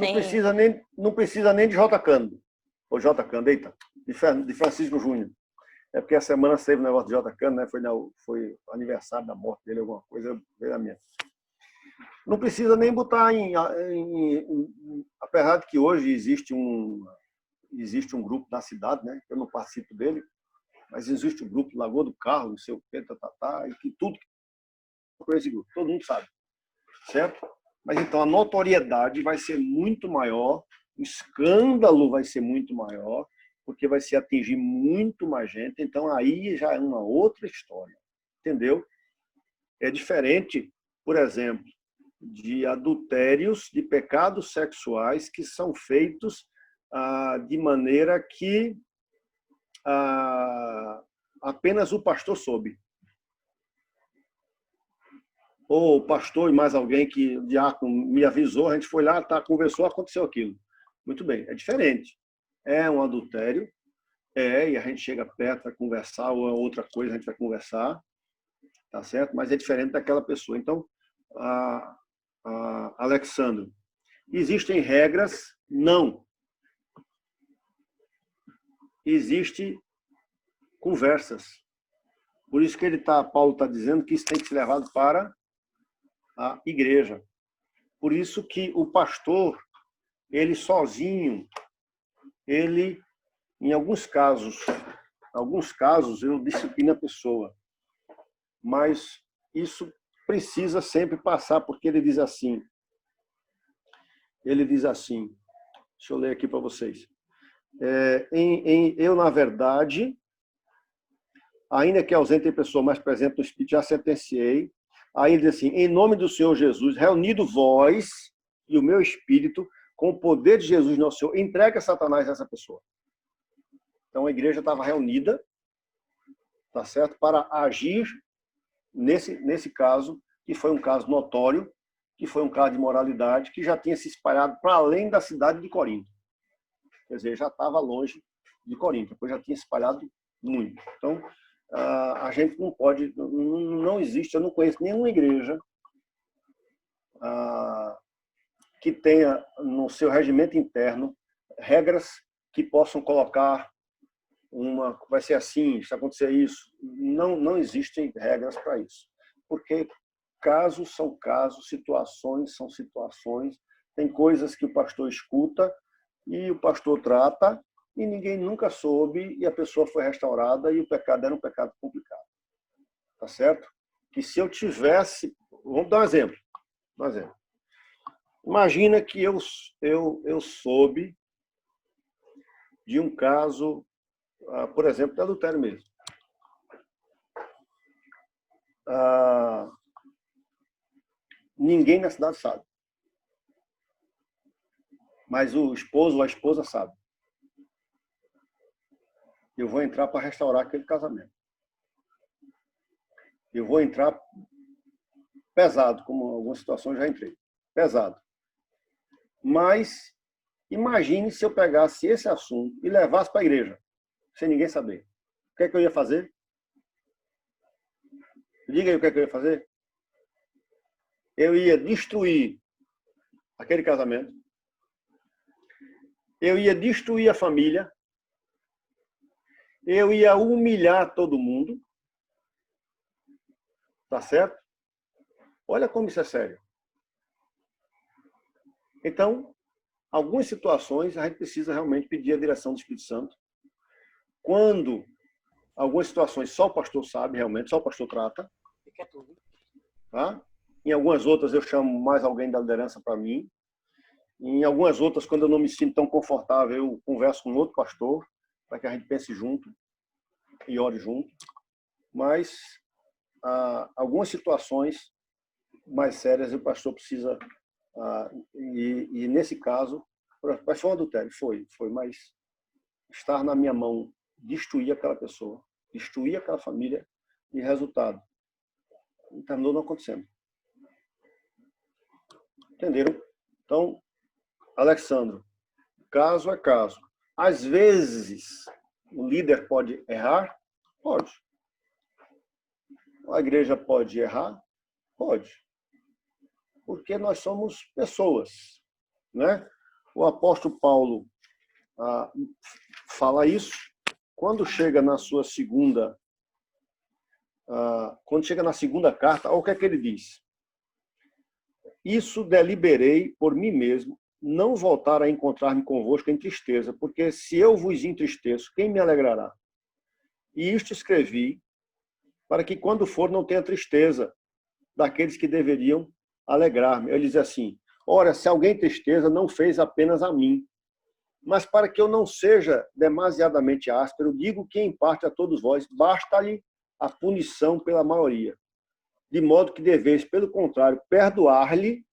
Não precisa nem de J. Cândido. Ou J. Cândido, eita, de Francisco Júnior. É porque a semana teve um negócio de J. Cândido, né? Foi aniversário da morte dele, alguma coisa, veio a minha. Não precisa nem botar apesar de que hoje existe um grupo na cidade, né? Eu não participo dele, mas existe um grupo Lagoa do Carro, não sei o que, e que tudo com esse grupo, todo mundo sabe, certo? Mas então a notoriedade vai ser muito maior, o escândalo vai ser muito maior, porque vai se atingir muito mais gente, então aí já é uma outra história, entendeu? É diferente, por exemplo, de adultérios, de pecados sexuais que são feitos de maneira que apenas o pastor soube. Ou o pastor e mais alguém que o diácono me avisou, a gente foi lá, conversou, aconteceu aquilo. Muito bem, é diferente. É um adultério, e a gente chega perto, vai conversar, ou é outra coisa, a gente vai conversar, tá certo? Mas é diferente daquela pessoa. Então, Alexandre, existem regras? Não. Existem conversas. Por isso que Paulo está dizendo que isso tem que ser levado para a igreja. Por isso que o pastor, ele sozinho, ele, em alguns casos, ele disciplina a pessoa. Mas isso precisa sempre passar, porque ele diz assim, deixa eu ler aqui para vocês. Eu, na verdade, ainda que ausente em pessoa, mais presente no Espírito, já sentenciei. Aí ele diz assim, em nome do Senhor Jesus, reunido vós e o meu Espírito, com o poder de Jesus nosso Senhor, entrega Satanás a essa pessoa. Então a igreja estava reunida, tá certo, para agir nesse caso, que foi um caso notório, que foi um caso de moralidade, que já tinha se espalhado para além da cidade de Corinto. Quer dizer, já estava longe de Corinto, depois já tinha se espalhado muito. Então, a gente não pode, não existe, eu não conheço nenhuma igreja que tenha no seu regimento interno regras que possam colocar vai ser assim, se acontecer isso. Não existem regras para isso. Porque casos são casos, situações são situações, tem coisas que o pastor escuta e o pastor trata e ninguém nunca soube e a pessoa foi restaurada e o pecado era um pecado complicado. Tá certo? Que se eu tivesse... Vamos dar um exemplo. Imagina que eu soube de um caso, por exemplo, de adultério mesmo. Ninguém na cidade sabe. Mas o esposo ou a esposa sabe. Eu vou entrar para restaurar aquele casamento. Eu vou entrar pesado, como em algumas situações já entrei. Pesado. Mas imagine se eu pegasse esse assunto e levasse para a igreja, sem ninguém saber. O que é que eu ia fazer? Diga aí o que é que eu ia fazer. Eu ia destruir aquele casamento. Eu ia destruir a família. Eu ia humilhar todo mundo. Tá certo? Olha como isso é sério. Então, algumas situações a gente precisa realmente pedir a direção do Espírito Santo. Quando algumas situações só o pastor sabe, realmente, só o pastor trata. Tá? Em algumas outras eu chamo mais alguém da liderança para mim. Em algumas outras, quando eu não me sinto tão confortável, eu converso com outro pastor, para que a gente pense junto e ore junto. Mas algumas situações mais sérias o pastor precisa... e nesse caso, mas foi um adultério, foi, mas estar na minha mão, destruir aquela pessoa, destruir aquela família, e resultado, terminou não acontecendo. Entenderam? Então, Alexandro, caso é caso. Às vezes, o líder pode errar? Pode. A igreja pode errar? Pode. Porque nós somos pessoas, né? O apóstolo Paulo fala isso quando chega na sua segunda carta. Olha o que é que ele diz. Isso deliberei por mim mesmo, não voltar a encontrar-me convosco em tristeza, porque se eu vos entristeço, quem me alegrará? E isto escrevi para que quando for não tenha tristeza daqueles que deveriam alegrar-me. Ele diz assim, ora, se alguém tristeza, não fez apenas a mim, mas para que eu não seja demasiadamente áspero, digo que em parte a todos vós, basta-lhe a punição pela maioria, de modo que deveis, pelo contrário, perdoar-lhe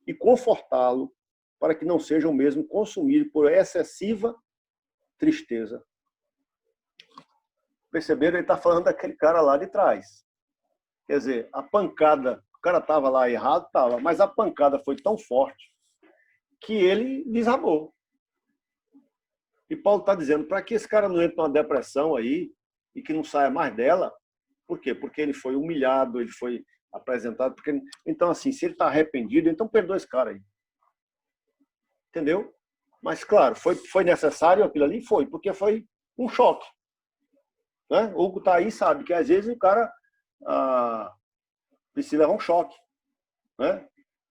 e confortá-lo, para que não seja o mesmo consumido por excessiva tristeza. Perceberam? Ele está falando daquele cara lá de trás. Quer dizer, a pancada, o cara estava lá errado, estava, mas a pancada foi tão forte que ele desabou. E Paulo está dizendo, para que esse cara não entre numa depressão aí e que não saia mais dela, por quê? Porque ele foi humilhado, ele foi apresentado. Então, assim, se ele está arrependido, então perdoa esse cara aí. Entendeu? Mas, claro, foi necessário aquilo ali? Foi, porque foi um choque. Né? O Hugo está aí, sabe que às vezes o cara precisa levar um choque. Né?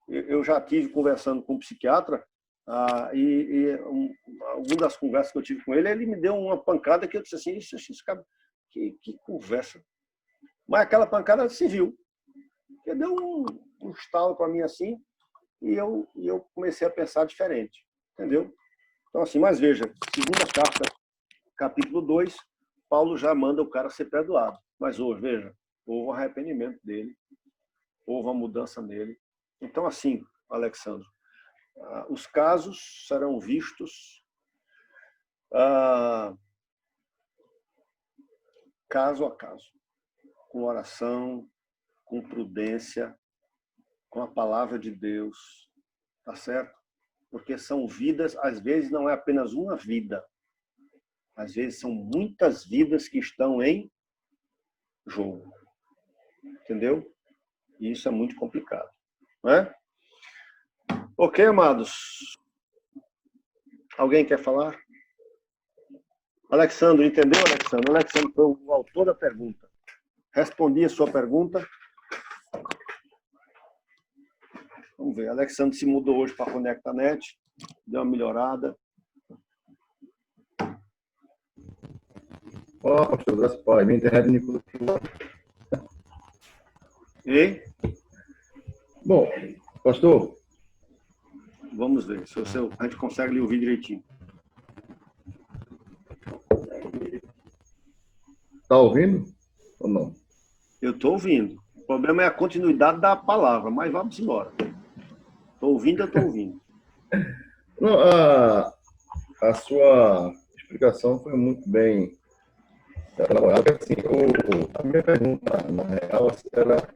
Eu já tive conversando com um psiquiatra alguma das conversas que eu tive com ele, ele me deu uma pancada que eu disse assim, isso cara, que conversa. Mas aquela pancada se viu. Ele deu um estalo para mim assim e eu comecei a pensar diferente. Entendeu? Então, assim, mas veja, segunda carta, capítulo 2, Paulo já manda o cara ser perdoado. Mas hoje, veja, houve um arrependimento dele, houve uma mudança nele. Então, assim, Alexandre, os casos serão vistos caso a caso, com oração, com prudência, com a palavra de Deus, tá certo? Porque são vidas, às vezes não é apenas uma vida, às vezes são muitas vidas que estão em jogo, entendeu? E isso é muito complicado, não é? Ok, amados? Alguém quer falar? Alexandre, entendeu, Alexandre? O Alexandre foi o autor da pergunta. Respondi a sua pergunta. Vamos ver. Alexandre se mudou hoje para a ConectaNet. Deu uma melhorada. Olá, pastor, graças a Deus. Minha internet me... E? Bom, pastor. Vamos ver se a gente consegue lhe ouvir direitinho. Está ouvindo ou não? Eu estou ouvindo. O problema é a continuidade da palavra, mas vamos embora. Estou ouvindo, eu estou ouvindo. Não, a sua explicação foi muito bem elaborada. Assim, a minha pergunta, na real, era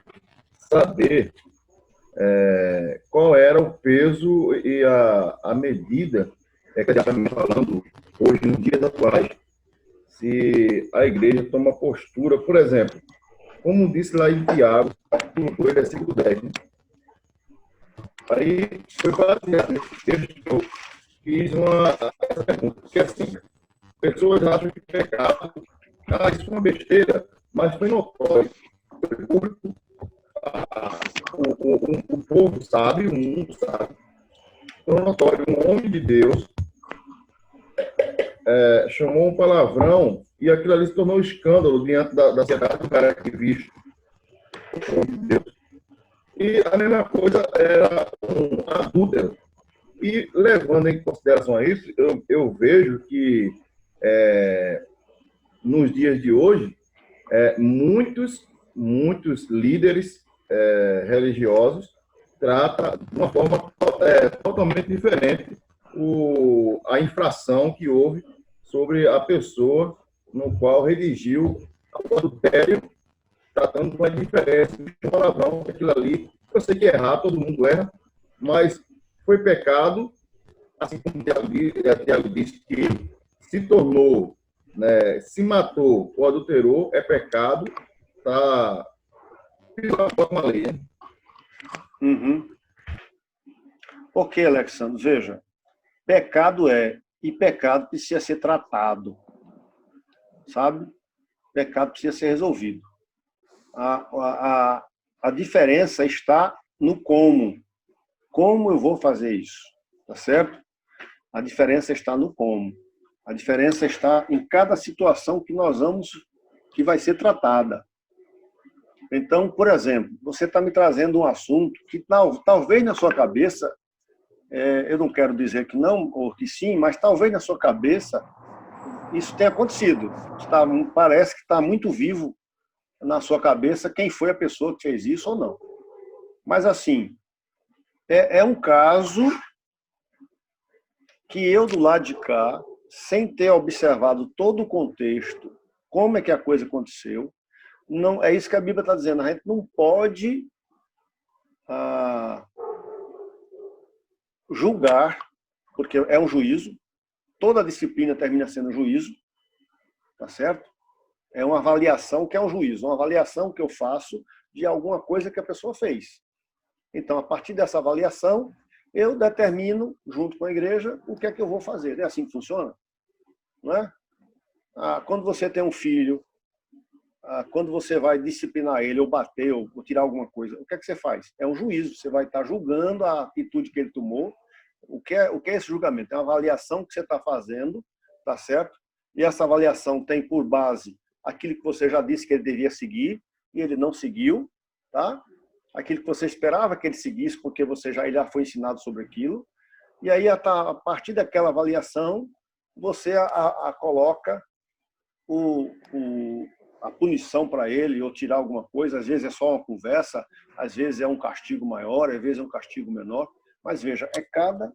saber qual era o peso e a medida que a gente está falando hoje, nos dias atuais, se a igreja toma postura, por exemplo, como disse lá em Tiago, capítulo 2, versículo 10, né? Aí foi baseado nesse texto que eu fiz essa pergunta, porque assim, pessoas acham que pecado, isso é uma besteira, mas foi notório, foi público, o povo sabe, o mundo sabe, foi notório, um homem de Deus chamou um palavrão e aquilo ali se tornou escândalo diante da sociedade do cara que visto. E a mesma coisa era um adúltero. E levando em consideração a isso, eu vejo que nos dias de hoje, muitos líderes religiosos tratam de uma forma totalmente diferente a infração que houve sobre a pessoa no qual redigiu o adultério, tratando de uma diferença, de um palavrão, aquilo ali. Eu sei que é errado, todo mundo erra, mas foi pecado, assim como o Tiago disse, que se tornou, né, se matou ou adulterou, é pecado, está uma lei, né? Uhum. Ok, Alexandre, veja, pecado e pecado precisa ser tratado, sabe? Pecado precisa ser resolvido. A diferença está no como. Como eu vou fazer isso, tá certo? A diferença está no como. A diferença está em cada situação que vai ser tratada. Então, por exemplo, você está me trazendo um assunto que talvez na sua cabeça, eu não quero dizer que não ou que sim, mas talvez na sua cabeça isso tenha acontecido. Parece que está muito vivo na sua cabeça quem foi a pessoa que fez isso ou não. Mas, assim, é um caso que eu, do lado de cá, sem ter observado todo o contexto, como é que a coisa aconteceu, não é isso que a Bíblia está dizendo. A gente não pode julgar, porque é um juízo. Toda disciplina termina sendo juízo, tá certo? É uma avaliação que é um juízo, uma avaliação que eu faço de alguma coisa que a pessoa fez. Então, a partir dessa avaliação, eu determino, junto com a igreja, o que é que eu vou fazer. É assim que funciona? Não é? Quando você tem um filho quando você vai disciplinar ele, ou bater, ou tirar alguma coisa, o que é que você faz? É um juízo, você vai estar julgando a atitude que ele tomou. O que é esse julgamento? É uma avaliação que você está fazendo, tá certo? E essa avaliação tem por base aquilo que você já disse que ele devia seguir, e ele não seguiu, tá? Aquilo que você esperava que ele seguisse, porque ele já foi ensinado sobre aquilo. E aí, a partir daquela avaliação, você coloca a punição para ele, ou tirar alguma coisa. Às vezes é só uma conversa, às vezes é um castigo maior, às vezes é um castigo menor. Mas veja, cada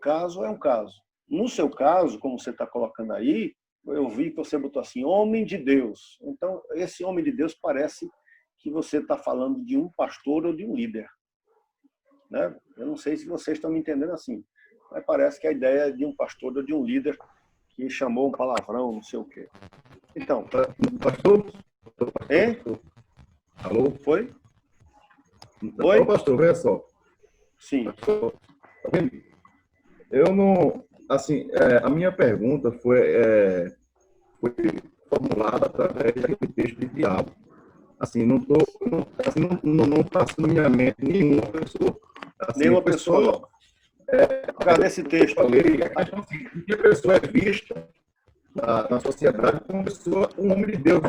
caso é um caso. No seu caso, como você está colocando aí, eu vi que você botou assim, homem de Deus. Então, esse homem de Deus parece que você está falando de um pastor ou de um líder. Né? Eu não sei se vocês estão me entendendo assim, mas parece que a ideia é de um pastor ou de um líder que chamou um palavrão, não sei o quê. Então, Pastor? hein? Alô? Foi? Oi? Pastor, veja só. Sim. Pastor, tá vendo? Eu não... Assim, a minha pergunta foi formulada através daquele texto de Tiago. Assim, não está na minha mente nenhuma pessoa. Assim, Nenhuma pessoa. Por causa desse texto. Eu falei, assim, que a pessoa é vista na sociedade como um homem de Deus,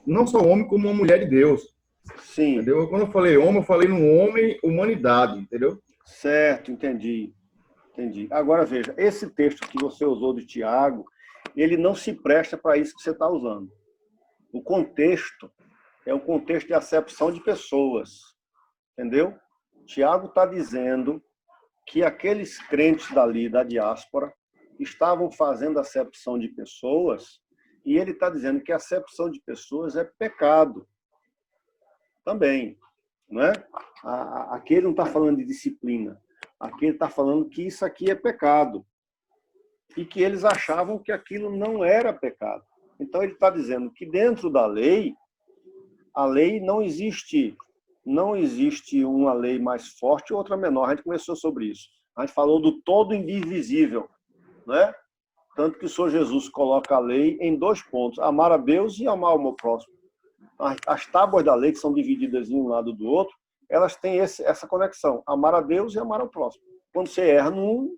não só homem, como uma mulher de Deus. Sim. Entendeu? Quando eu falei homem, eu falei no homem, humanidade, entendeu? Certo, entendi. Agora veja, esse texto que você usou de Tiago, ele não se presta para isso que você está usando. O contexto é um contexto de acepção de pessoas, entendeu? Tiago está dizendo que aqueles crentes dali, da diáspora, estavam fazendo acepção de pessoas, e ele está dizendo que a acepção de pessoas é pecado também, não é? Aqui ele não está falando de disciplina, aqui ele está falando que isso aqui é pecado, e que eles achavam que aquilo não era pecado. Então ele está dizendo que dentro da lei, a lei não existe uma lei mais forte e outra menor. A gente conversou sobre isso. A gente falou do todo indivisível, né? Tanto que o Senhor Jesus coloca a lei em 2 pontos: amar a Deus e amar o meu próximo. As tábuas da lei, que são divididas em um lado do outro, elas têm essa conexão: amar a Deus e amar ao próximo. Quando você erra num,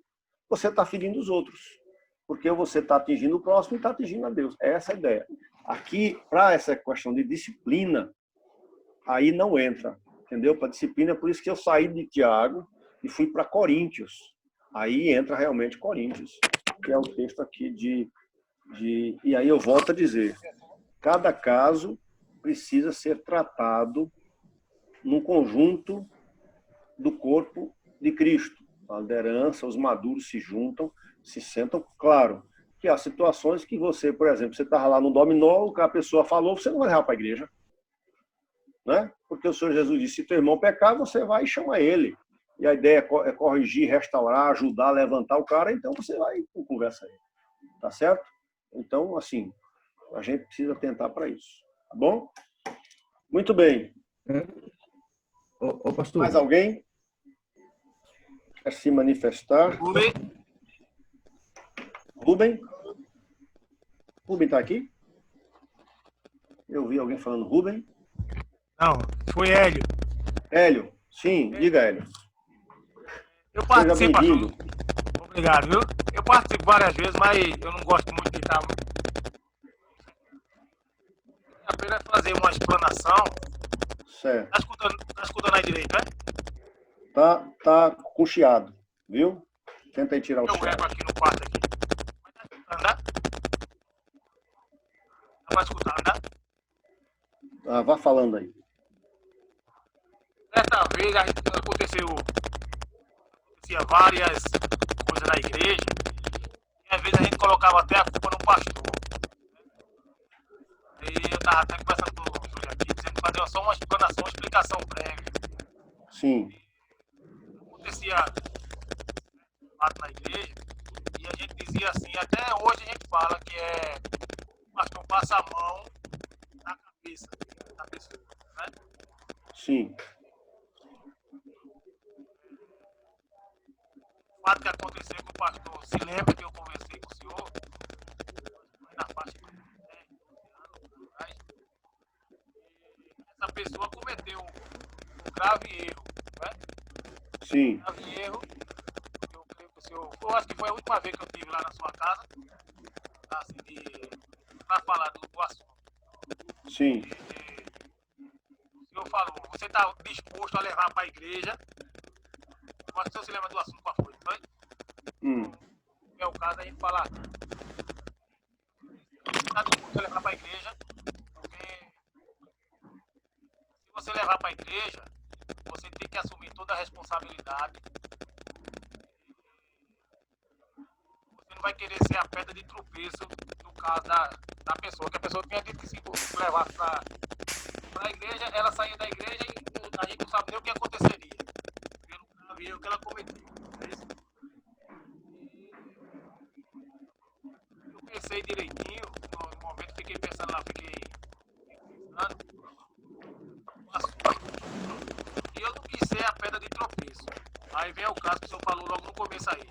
você está ferindo os outros, porque você está atingindo o próximo e está atingindo a Deus. É essa a ideia. Aqui, para essa questão de disciplina, aí não entra, entendeu? Para disciplina, por isso que eu saí de Tiago e fui para Coríntios. Aí entra realmente Coríntios, que é um texto aqui E aí eu volto a dizer, cada caso precisa ser tratado no conjunto do corpo de Cristo. A liderança, os maduros se juntam, se sentam. Claro que há situações que você, por exemplo, você estava lá no dominó, a pessoa falou, você não vai levar para a igreja. Né? Porque o Senhor Jesus disse, se teu irmão pecar, você vai e chama ele. E a ideia é corrigir, restaurar, ajudar, levantar o cara, então você vai e conversa aí. Tá certo? Então, assim, a gente precisa tentar para isso. Tá bom? Muito bem. Ô, pastor. Mais alguém quer se manifestar? Rubem? Rubem está aqui? Eu vi alguém falando Rubem. Não, foi Hélio. Hélio, sim, diga, Hélio. Eu participo, Seja bem-vindo. Obrigado, viu? Eu participo várias vezes, mas eu não gosto muito de estar. Apenas fazer uma explanação. Certo. Tá escutando aí direito, né? Tá com chiado, viu? Tenta aí tirar o Eu chiado. gravo aqui no quarto aqui. Mas tá escutando, né? Tá pra escutar, né? Vá falando aí. Certa vez acontecia várias coisas na igreja, e às vezes a gente colocava até a culpa no pastor. E eu estava até conversando com o Júlio aqui, dizendo que fazer só uma explanação, uma explicação prévia. Sim. Acontecia fato na igreja, e a gente dizia assim, até hoje a gente fala que o pastor passa a mão na cabeça da pessoa, né? Sim. O fato que aconteceu com o pastor, se lembra que eu conversei com o senhor, foi na faixa de 10 anos atrás, cometeu um grave erro, né? Sim. Grave erro. Eu creio que o senhor. Eu acho que foi a última vez que eu estive lá na sua casa, assim, para falar do assunto. Sim. O senhor falou, você está disposto a levar para a igreja. Eu acho que o senhor se lembra do assunto qual foi, não foi? É o caso a gente falar. Você está disposto a levar para a igreja, porque se você levar para a igreja, você tem que assumir toda a responsabilidade. Você não vai querer ser a pedra de tropeço no caso da pessoa, que a pessoa tinha dito que se levar para a igreja, ela saía da igreja e a gente não sabe nem o que aconteceria. Pelo grave erro que ela cometeu. É isso? Eu pensei direitinho, no momento fiquei pensando lá, fiquei pensando. E eu não quis ser a pedra de tropeço. Aí vem o caso que o senhor falou logo no começo aí.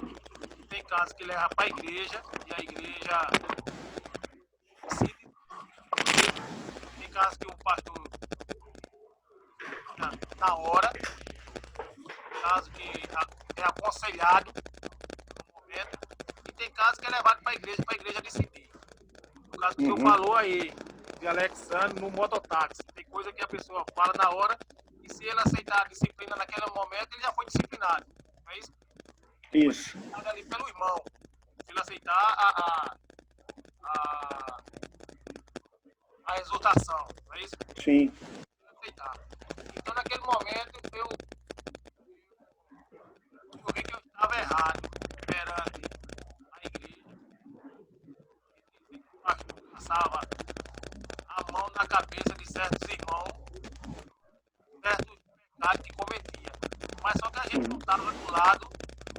Tem casos que leva para a igreja e a igreja decide. Tem casos que o pastor na hora, caso que é aconselhado no momento, e tem casos que é levado para a igreja decidir. No caso que o senhor falou aí, de Alexandre no mototáxi, tem coisa que a pessoa fala na hora, e se ele aceitar a disciplina naquele momento, ele já foi disciplinado. Não é isso? Isso. Ali pelo irmão. Se ele aceitar a exortação, não é isso? Sim. Aceitar. Então, naquele momento, eu vi que eu estava errado perante a igreja. O pastor passava a mão na cabeça de certos irmãos, certos pecados que cometia. Mas só que a gente não estava do lado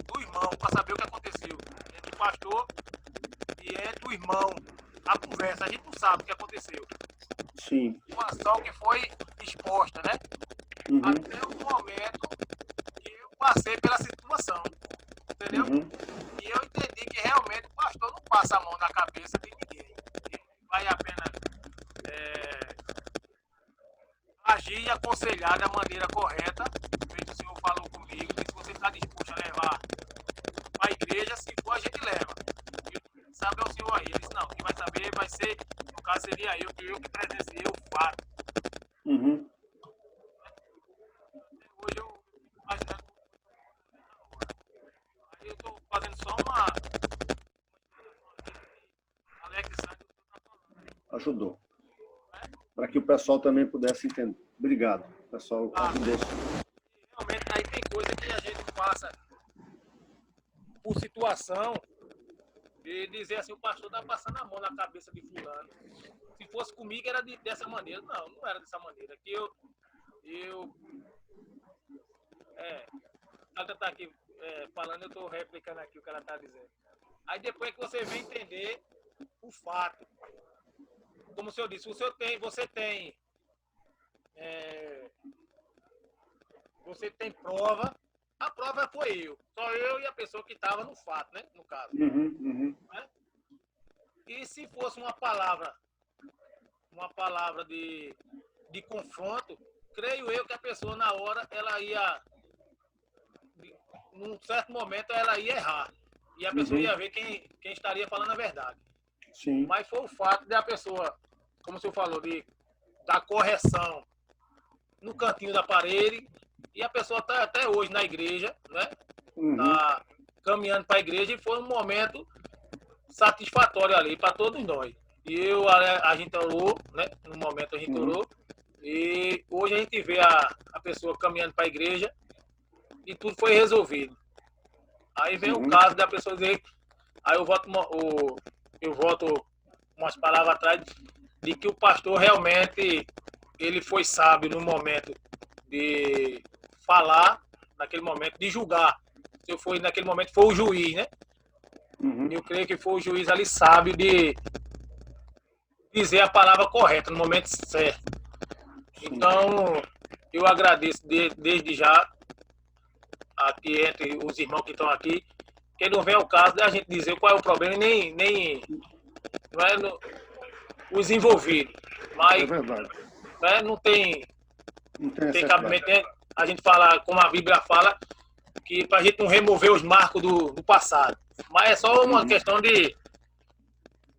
do irmão para saber o que aconteceu. Entre o pastor e entre o irmão. A conversa, a gente não sabe o que aconteceu. Sim. Uma ação que foi exposta, né? Até o momento que eu passei pela situação. Entendeu? E eu entendi que realmente o pastor não passa a mão na cabeça de ninguém. Vale a pena agir e aconselhar da maneira correta. O senhor falou comigo, que se você está disposto a levar para a igreja, se for, a gente leva. E sabe é o senhor aí. Ele disse, não, quem vai saber vai ser, no caso seria eu que presenciei o fato. Hoje eu imaginando aí eu estou fazendo só uma Alex Santos Ajudou. Para que o pessoal também pudesse entender. Obrigado. O pessoal ajudou. realmente aí tem coisa que a gente passa por situação de dizer assim, o pastor está passando a mão na cabeça de fulano. Se fosse comigo era dessa maneira. Não, não era dessa maneira. Que ela está aqui falando, eu estou replicando aqui o que ela está dizendo. Aí depois que você vem entender o fato. Como o senhor disse, você tem prova, a prova foi eu. Só eu e a pessoa que estava no fato, né? No caso. Né? E se fosse uma palavra de confronto, creio eu que a pessoa na hora, ela ia, num certo momento, ela ia errar. E a pessoa ia ver quem estaria falando a verdade. Sim. Mas foi o fato de a pessoa, como o senhor falou, da correção no cantinho da parede, e a pessoa está até hoje na igreja, né? Está caminhando para a igreja, e foi um momento satisfatório ali para todos nós. E a gente orou, né? No momento a gente orou, e hoje a gente vê a pessoa caminhando para a igreja e tudo foi resolvido. Aí vem o caso da pessoa dizer, aí eu volto umas palavras atrás, de que o pastor realmente ele foi sábio no momento de falar, naquele momento de julgar. Naquele momento foi o juiz, né? Eu creio que foi o juiz ali sábio de dizer a palavra correta no momento certo. Então, eu agradeço desde já aqui entre os irmãos que estão aqui, que não vem ao caso da gente dizer qual é o problema, nem não é os envolvidos. Mas é verdade. Né, não tem Não tem Tem necessidade. cabimento, né? A gente fala, como a Bíblia fala, que para a gente não remover os marcos do passado. Mas é só uma questão de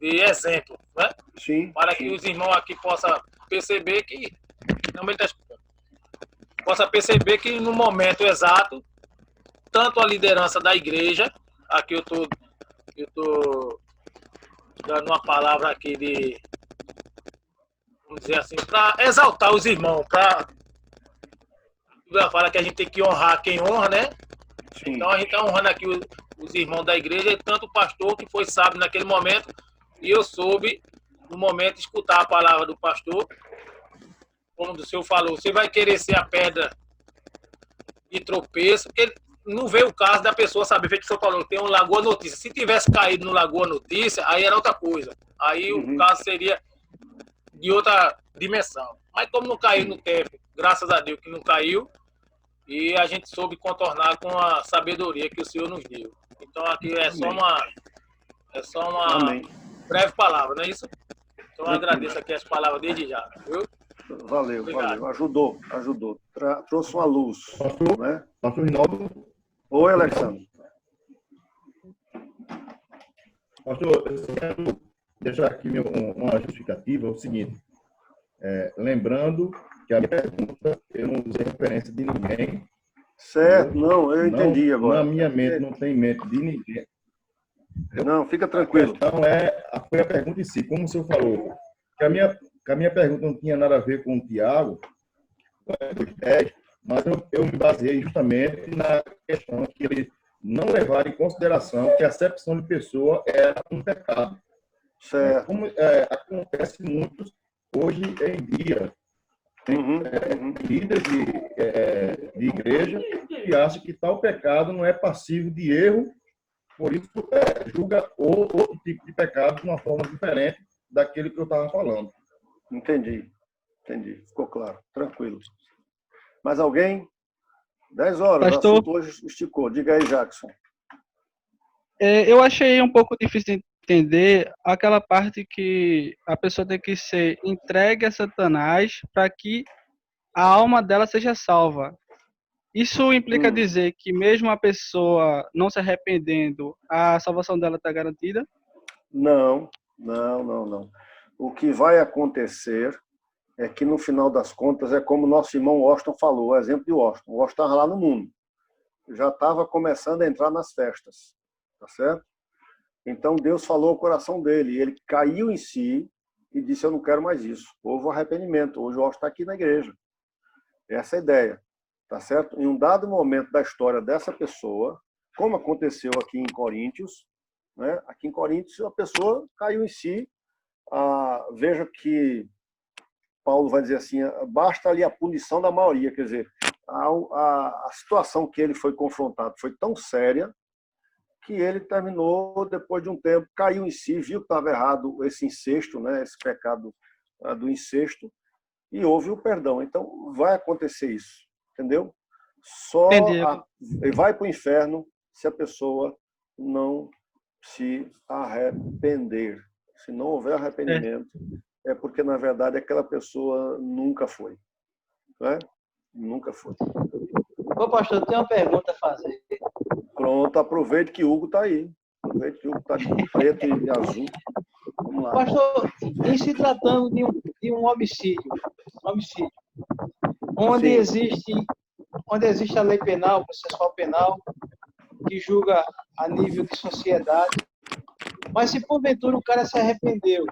exemplo, né? Sim. Para que os irmãos aqui possam perceber que realmente possa perceber que no momento exato, tanto a liderança da igreja, aqui eu tô dando uma palavra aqui de, vamos dizer assim, para exaltar os irmãos, para fala que a gente tem que honrar quem honra, né? Sim. Então a gente está honrando aqui os irmãos da igreja, e tanto o pastor que foi sábio naquele momento, e eu soube no momento escutar a palavra do pastor, como o senhor falou, você vai querer ser a pedra de tropeço, porque não veio o caso da pessoa saber, feito que o senhor falou, tem um Lagoa Notícia. Se tivesse caído no Lagoa Notícia, aí era outra coisa. Aí o caso seria de outra dimensão. Mas como não caiu no tempo, graças a Deus que não caiu, e a gente soube contornar com a sabedoria que o Senhor nos deu. Então aqui é só uma Amém. breve palavra, não é isso? Então eu agradeço aqui as palavras desde já, viu? Valeu, Obrigado. valeu. Ajudou. Trouxe uma luz. Né? Pastor Rinaldo. Oi, Alexandre. Pastor, eu quero deixar aqui uma justificativa, é o seguinte. Lembrando que a minha pergunta, eu não usei referência de ninguém. Certo, não, eu entendi agora. Na minha mente, não tem mente de ninguém. Não, fica tranquilo. Então, foi a pergunta em si, como o senhor falou, que a minha pergunta não tinha nada a ver com o Tiago, mas eu me baseei justamente na questão que ele não levar em consideração que a acepção de pessoa era um pecado. Certo. Como acontece muito hoje em dia, líderes de igreja que acham que tal pecado não é passivo de erro, por isso julga outro tipo de pecado de uma forma diferente daquele que eu estava falando. Entendi. Ficou claro. Tranquilo. Mais alguém? 10 horas. Pastor, o assunto hoje esticou. Diga aí, Jackson. eu achei um pouco difícil de entender aquela parte que a pessoa tem que ser entregue a Satanás para que a alma dela seja salva. Isso implica dizer que mesmo a pessoa não se arrependendo, a salvação dela está garantida? Não. O que vai acontecer é que, no final das contas, é como o nosso irmão Washington falou, o exemplo de Washington. O Washington estava lá no mundo. Já estava começando a entrar nas festas. Tá certo? Então, Deus falou ao coração dele. E ele caiu em si e disse, eu não quero mais isso. Houve um arrependimento. Hoje o Washington está aqui na igreja. Essa é a ideia. Tá certo? Em um dado momento da história dessa pessoa, como aconteceu aqui em Coríntios, né? Aqui em Coríntios, a pessoa caiu em si. Veja que Paulo vai dizer assim, basta ali a punição da maioria, quer dizer, a situação que ele foi confrontado foi tão séria que ele terminou, depois de um tempo, caiu em si, viu que estava errado esse incesto, né, esse pecado do incesto, e houve o perdão. Então, vai acontecer isso, entendeu? Vai para o inferno se a pessoa não se arrepender. Se não houver arrependimento, é porque, na verdade, aquela pessoa nunca foi. Né? Nunca foi. Ô, pastor, eu tenho uma pergunta a fazer. Pronto, aproveite que Hugo está aí. Aproveite que Hugo está de preto e azul. Vamos lá. Pastor, em se tratando de um homicídio, onde existe a lei penal, processual penal, que julga a nível de sociedade, mas se porventura o cara se arrependeu,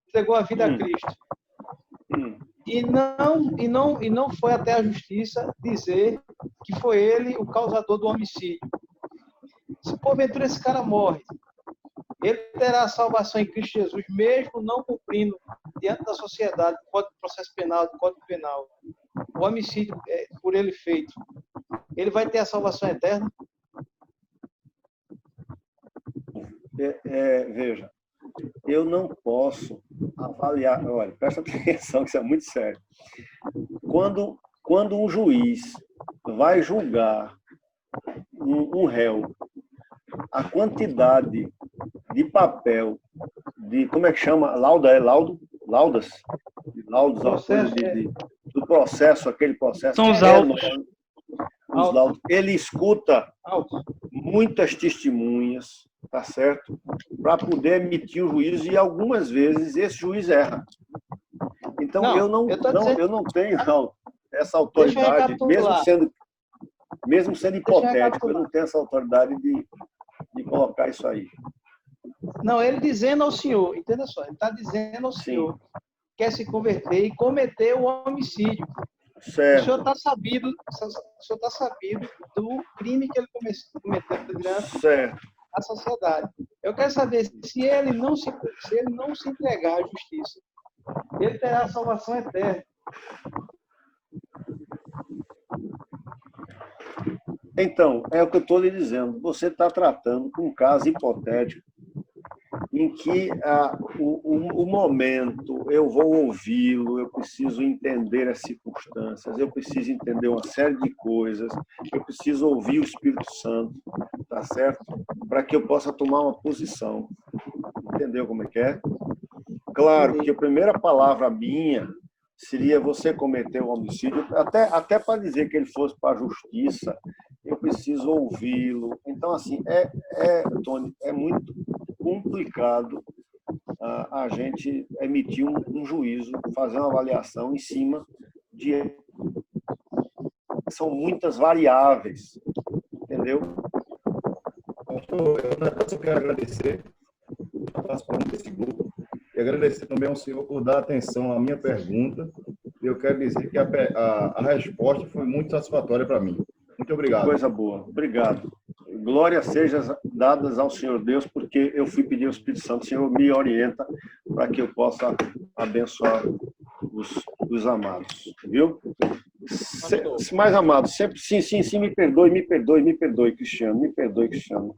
entregou a vida a Cristo, e não foi até a justiça dizer que foi ele o causador do homicídio. Se porventura esse cara morre, ele terá a salvação em Cristo Jesus, mesmo não cumprindo diante da sociedade do Código de Processo Penal, do Código Penal, o homicídio por ele feito. Ele vai ter a salvação eterna? Veja, eu não posso avaliar. Olha, presta atenção, que isso é muito sério. Quando um juiz vai julgar um réu, a quantidade de papel, de como é que chama? Laudas? Laudos, processo, aquele processo. São os é autos. Os laudos. Ele escuta Alto. muitas testemunhas, tá certo? Para poder emitir um juízo, e algumas vezes esse juiz erra. Então, Não, eu não tenho essa autoridade, mesmo sendo hipotético, eu não tenho essa autoridade de colocar isso aí. Não, ele dizendo ao senhor, entenda só, ele está dizendo ao senhor que quer se converter e cometeu o homicídio. Certo. O senhor está sabido do crime que ele cometeu diante da sociedade. Eu quero saber se ele não se entregar à justiça, ele terá a salvação eterna. Então, é o que eu estou lhe dizendo. Você está tratando um caso hipotético em que o momento, eu vou ouvi-lo, eu preciso entender as circunstâncias, eu preciso entender uma série de coisas, eu preciso ouvir o Espírito Santo, tá certo? Para que eu possa tomar uma posição. Entendeu como é que é? Claro que a primeira palavra minha seria você cometer um homicídio, até para dizer que ele fosse para a justiça, eu preciso ouvi-lo. Então, assim, Tony, é muito complicado a gente emitir um juízo, fazer uma avaliação em cima de... São muitas variáveis, entendeu? Eu só quero agradecer a participação desse grupo e agradecer também ao senhor por dar atenção à minha pergunta. Eu quero dizer que a resposta foi muito satisfatória para mim. Muito obrigado. Coisa boa. Obrigado. Glória seja dadas ao Senhor Deus, porque eu fui pedir ao Espírito Santo, o Senhor me orienta para que eu possa abençoar os amados. Viu? Mais amados, sempre sim, me perdoe, Cristiano, me perdoe, Cristiano.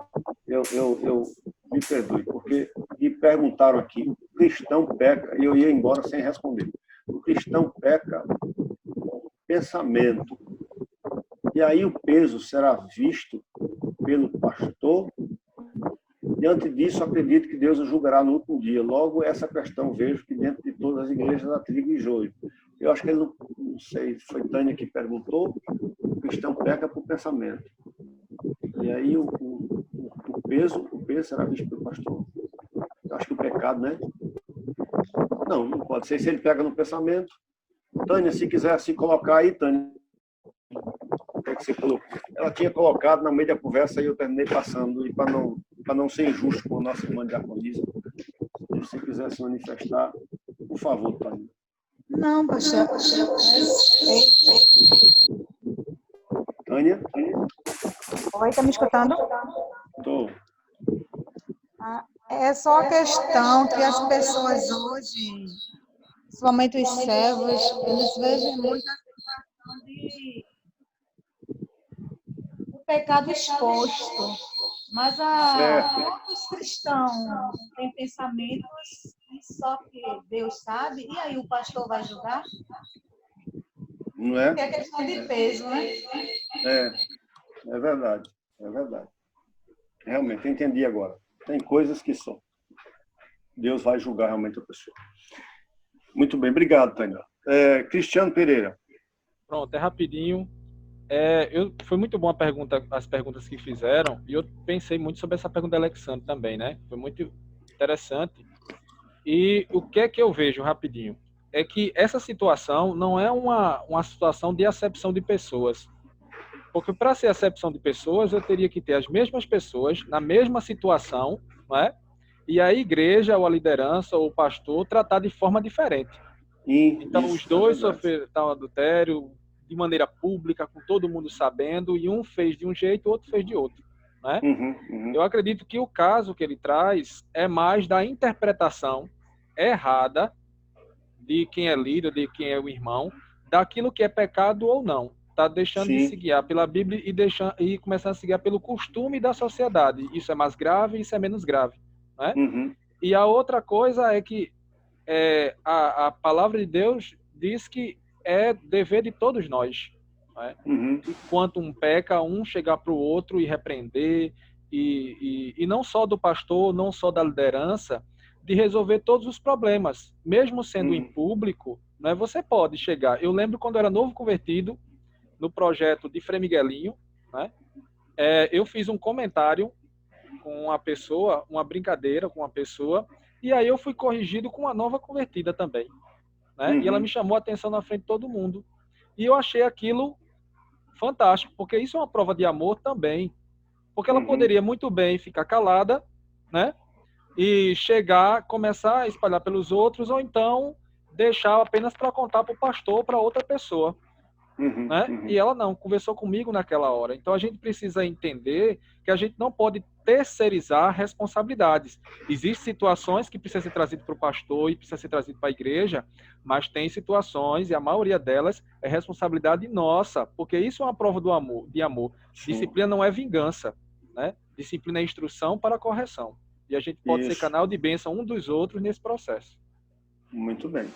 Eu me perdoe, porque me perguntaram aqui, o cristão peca, e eu ia embora sem responder. O cristão peca pensamento. E aí o peso será visto pelo pastor. Diante disso, acredito que Deus o julgará no último dia. Logo, essa questão vejo que dentro de todas as igrejas há trigo e joio. Eu acho que ele não sei, foi Tânia que perguntou, o cristão peca por pensamento. E aí o peso será visto pelo pastor. Eu acho que o pecado, né? Não pode ser. Se ele pega no pensamento, Tânia, se quiser se colocar aí, Tânia, o que você colocou? Ela tinha colocado no meio da conversa e eu terminei passando, e para não ser injusto com o nosso irmão diaconisa, se você quiser se manifestar, por favor, Tânia. Não, pastor. Tânia? Oi, tá me escutando? Estou. É só a questão que as pessoas hoje, principalmente os servos, eles veem muito a situação de o pecado exposto. Mas outros cristãos têm pensamentos que só que Deus sabe, e aí o pastor vai julgar? Não é? Porque é questão de peso, né? É verdade. Realmente, eu entendi agora. Tem coisas que só Deus vai julgar realmente a pessoa. Muito bem, obrigado, Tânia. Cristiano Pereira. Pronto, é rapidinho. Foi muito bom as perguntas que fizeram, e eu pensei muito sobre essa pergunta do Alexandre também, né? Foi muito interessante. E o que é que eu vejo rapidinho? É que essa situação não é uma situação de acepção de pessoas. Porque para ser acepção de pessoas, eu teria que ter as mesmas pessoas na mesma situação, não é? E a igreja, ou a liderança, ou o pastor, tratar de forma diferente. Então, os dois sofreram adultério de maneira pública, com todo mundo sabendo, e um fez de um jeito, o outro fez de outro. Né? Eu acredito que o caso que ele traz é mais da interpretação errada de quem é líder, de quem é o irmão, daquilo que é pecado ou não. Está deixando de se guiar pela Bíblia e começando a se guiar pelo costume da sociedade. Isso é mais grave, isso é menos grave. Né? E a outra coisa é que a palavra de Deus diz que é dever de todos nós. Né? Enquanto um peca, um chegar para o outro e repreender, e não só do pastor, não só da liderança, de resolver todos os problemas, mesmo sendo em público, Né? Você pode chegar. Eu lembro quando eu era novo convertido, no projeto de Frei Miguelinho, né? Eu fiz um comentário com uma pessoa, uma brincadeira com uma pessoa, e aí eu fui corrigido com uma nova convertida também. Né? E ela me chamou a atenção na frente de todo mundo. E eu achei aquilo fantástico, porque isso é uma prova de amor também. Porque ela poderia muito bem ficar calada, né? E chegar, começar a espalhar pelos outros, ou então deixar apenas para contar para o pastor ou para outra pessoa. Né? E ela não, conversou comigo naquela hora. Então a gente precisa entender que a gente não pode terceirizar responsabilidades. Existem situações que precisam ser trazidas para o pastor e precisam ser trazidas para a igreja, mas tem situações, e a maioria delas é responsabilidade nossa, porque isso é uma prova do amor, de amor. Sim. Disciplina não é vingança, né? Disciplina é instrução para a correção. E a gente pode ser canal de bênção um dos outros nesse processo. Muito bem.